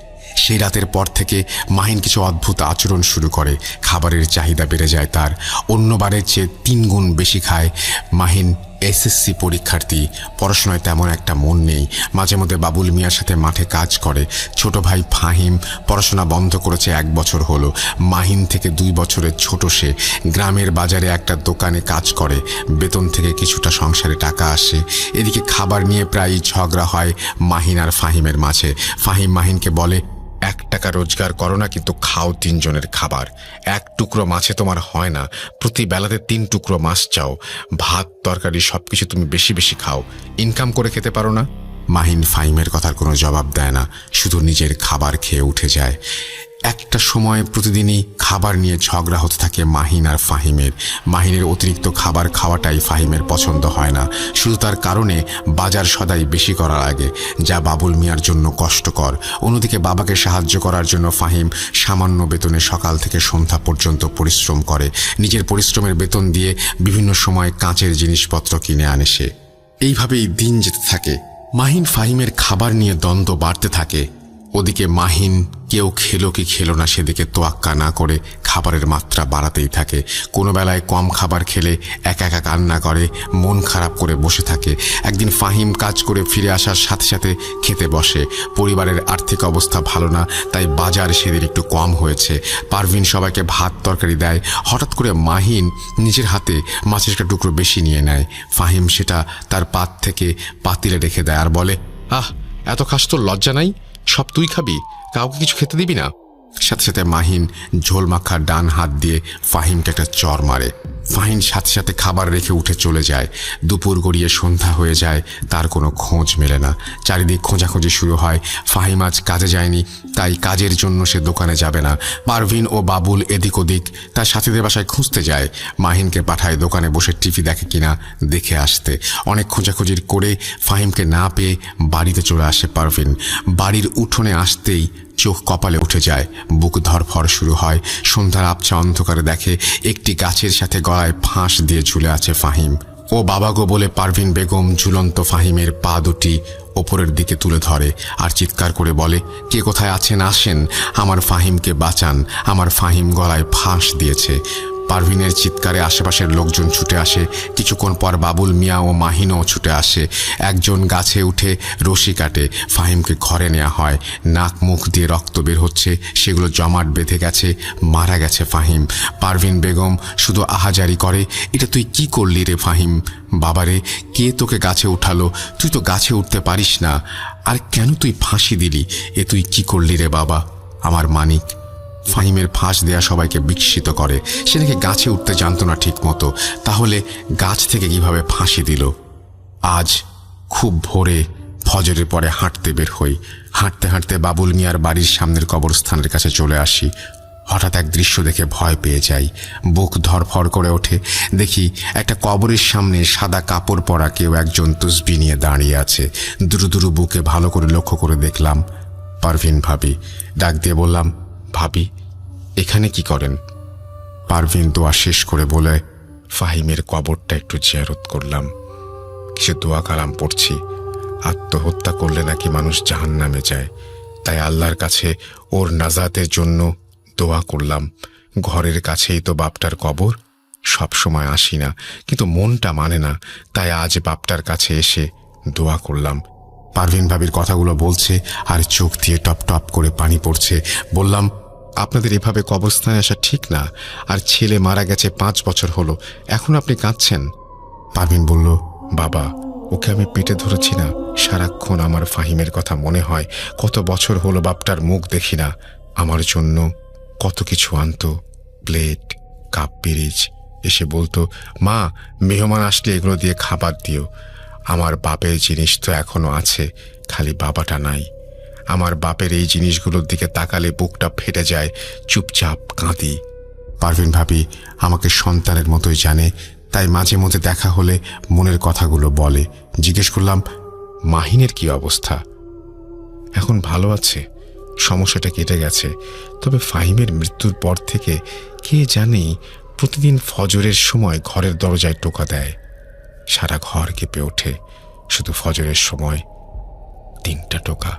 সেই রাতের পর থেকে মাহিন কিছু অদ্ভুত আচরণ শুরু করে। খাবারের চাহিদা বেড়ে যায় তার। অন্যবারের চেয়ে 3 গুণ বেশি খায়। মাহিন এসএসসি পরীক্ষার্থী, পড়াশোনায় তেমন একটা মন নেই। মাঝে মধ্যে বাবুল মিয়ার সাথে মাঠে কাজ করে। ছোট ভাই ফাহিম পড়াশোনা বন্ধ করেছে 1 বছর হলো। মাহিন থেকে 2 বছরের ছোট সে। গ্রামের বাজারে একটা দোকানে কাজ করে। বেতন থেকে কিছুটা সংসারে টাকা আসে। এদিকে খাবার নিয়ে প্রায়ই ঝগড়া হয় মাহিন আর ফাহিমের মাঝে। ফাহিম মাহিনকে বলে, 1 টাকা রোজগার করো না, কিন্তু খাও 3 জনের খাবার। 1 টুকরো মাছে তোমার হয় না, প্রতি বেলাতে 3 টুকরো মাছ চাও। ভাত তরকারি সবকিছু তুমি বেশি বেশি খাও। ইনকাম করে খেতে পারো না? মাহিন ফাহিমের কথার কোনো জবাব দেয় না, শুধু নিজের খাবার খেয়ে উঠে যায়। একটা সময় প্রতিদিনই খাবার নিয়ে ঝগড়া হতে থাকে মাহিন আর ফাহিমের। মাহিনের অতিরিক্ত খাবার খাওয়াটাই ফাহিমের পছন্দ হয় না। শুধু তার কারণে বাজার সদাই বেশি করা লাগে, যা বাবুল মিয়ার জন্য কষ্টকর। অন্যদিকে বাবাকে সাহায্য করার জন্য ফাহিম সামান্য বেতনে সকাল থেকে সন্ধ্যা পর্যন্ত পরিশ্রম করে। নিজের পরিশ্রমের বেতন দিয়ে বিভিন্ন সময় কাঁচের জিনিসপত্র কিনে আনে সে। এইভাবেই দিন যেতে থাকে। মাহিন ফাহিমের খাবার নিয়ে দ্বন্দ্ব বাড়তে থাকে। ওদিকে মাহিন কেউ খেলো কি খেলো না সেদিকে তোয়াক্কা না করে খাবারের মাত্রা বাড়াতেই থাকে। কোনো বেলায় কম খাবার খেলে একা একা কান্না করে, মন খারাপ করে বসে থাকে। একদিন ফাহিম কাজ করে ফিরে আসার সাথে সাথে খেতে বসে। পরিবারের আর্থিক অবস্থা ভালো না, তাই বাজার সেদিন একটু কম হয়েছে। পারভিন সবাইকে ভাত তরকারি দেয়। হঠাৎ করে মাহিন নিজের হাতে মাছের একটা টুকরো বেশি নিয়ে নেয়। ফাহিম সেটা তার পাত থেকে পাতিলে রেখে দেয় আর বলে, আহ, এত খাস তোর লজ্জা নাই? সব তুই খাবি, কাউকে কিছু খেতে দিবি না? সাথে সাথে মাহিন ঝোল মাখার ডান হাত দিয়ে ফাহিমকে একটা চর মারে। ফাহিম সাথে সাথে খাবার রেখে উঠে চলে যায়। দুপুর গড়িয়ে সন্ধ্যা হয়ে যায়, তার কোনো খোঁজ মেলে না। চারিদিক খোঁজাখুঁজি শুরু হয়। ফাহিম আজ কাজে যায়নি, তাই কাজের জন্য সে দোকানে যাবে না। পারভিন ও বাবুল এদিক ওদিক তার সাথীদের বাসায় খুঁজতে যায়। মাহিনকে পাঠায় দোকানে বসে টিভি দেখে কিনা দেখে আসতে। অনেক খোঁজাখুঁজির করে ফাহিমকে না পেয়ে বাড়িতে চলে আসে পারভিন। বাড়ির উঠোনে আসতেই চোখ কপালে উঠে যায়, বুক ধরফর শুরু হয়। সন্ধ্যার আবছা অন্ধকারে দেখে একটি গাছের সাথে গলায় ফাঁস দিয়ে ঝুলে আছে ফাহিম। ও বাবা গো বলে পারভিন বেগম ঝুলন্ত ফাহিমের পা দুটি ওপরের দিকে তুলে ধরে আর চিৎকার করে বলে, কে কোথায় আছেন আসেন, আমার ফাহিমকে বাঁচান, আমার ফাহিম গলায় ফাঁস দিয়েছে। পারভিনের চিৎকারে আশেপাশের লোকজন ছুটে আসে। কিছুক্ষণ পর বাবুল মিয়া ও মাহিনও ছুটে আসে। একজন গাছে উঠে রশি কাটে। ফাহিমকে ঘরে নেওয়া হয়। নাক মুখ দিয়ে রক্ত বের হচ্ছে, সেগুলো জমাট বেঁধে গেছে। মারা গেছে ফাহিম। পারভিন বেগম শুধু আহাজারি করে, এটা তুই কি করলি রে ফাহিম? বাবারে, কে তোকে গাছে উঠালো? তুই তো গাছে উঠতে পারিস না, আর কেন তুই ফাঁসি দিলি? এ তুই কি করলি রে বাবা? আমার মানিক। ফাহিমের ফাঁস দেয়া সবাইকে বিস্মিত করে। সে নাকি গাছে উঠতে জানতো না ঠিক মতো, তাহলে গাছ থেকে কিভাবে ফাঁসি দিল? আজ খুব ভোরে ফজরের পরে হাঁটতে বের হই। হাঁটতে হাঁটতে বাবুল মিয়ার বাড়ির সামনের কবরস্থানের কাছে চলে আসি। হঠাৎ এক দৃশ্য দেখে ভয় পেয়ে যাই, বুক ধরফর করে ওঠে। দেখি একটা কবরের সামনে সাদা কাপড় পরা কেউ একজন তসবি নিয়ে দাঁড়িয়ে আছে। দুরু দুরু বুকে ভালো করে লক্ষ্য করে দেখলাম পারভিন ভাবি। ডাক দিয়ে বললাম, ভাবি এখানে কি করেন? পারভিন দোয়া শেষ করে বলে, ফাহিমের কবরটা একটু জিয়ারত করলাম, কিছু দোয়া কালাম পড়ছি। আত্মহত্যা করলে নাকি মানুষ জাহান্নামে যায়, তাই আল্লাহর কাছে ওর নাজাতের জন্য দোয়া করলাম। ঘরের কাছেই তো বাপটার কবর, সব সময় আসি না, কিন্তু মনটা মানে না, তাই আজ বাপটার কাছে এসে দোয়া করলাম। পারভিন ভাবির কথাগুলো বলছে আর চোখ দিয়ে টপ টপ করে পানি পড়ছে। বললাম, আপনাদের এভাবে কবরস্থানে আসা ঠিক না, আর ছেলে মারা গেছে 5 বছর হলো, এখন আপনি কাঁদছেন? পারভিন বলল, বাবা, ওকে আমি পেটে ধরেছি না, সারাক্ষণ আমার ফাহিমের কথা মনে হয়। কত বছর হলো বাপটার মুখ দেখি না। আমার জন্য কত কিছু আনতো, প্লেট, কাপ, পিরিচ। এসে বলতো, মা মেহমান আসলে এগুলো দিয়ে খাবার দিও। আমার বাপের জিনিস তো এখনো আছে, খালি বাবাটা নাই। আমার বাপের এই জিনিসগুলোর দিকে তাকালে বুকটা ফেটে যায়, চুপচাপ কাঁদি। পারভিন ভাবি আমাকে সন্তানের মতোই জানে, তাই মাঝে মধ্যে দেখা হলে মনের কথাগুলো বলে। জিজ্ঞেস করলাম, মাহিনের কি অবস্থা? এখন ভালো আছে, সমস্যাটা কেটে গেছে। তবে ফাহিমের মৃত্যুর পর থেকে কে জানে প্রতিদিন ফজরের সময় ঘরের দরজায় টোকা দেয়। সারা ঘর কেঁপে ওঠে, শুধু ফজরের সময় 3টা টোকা।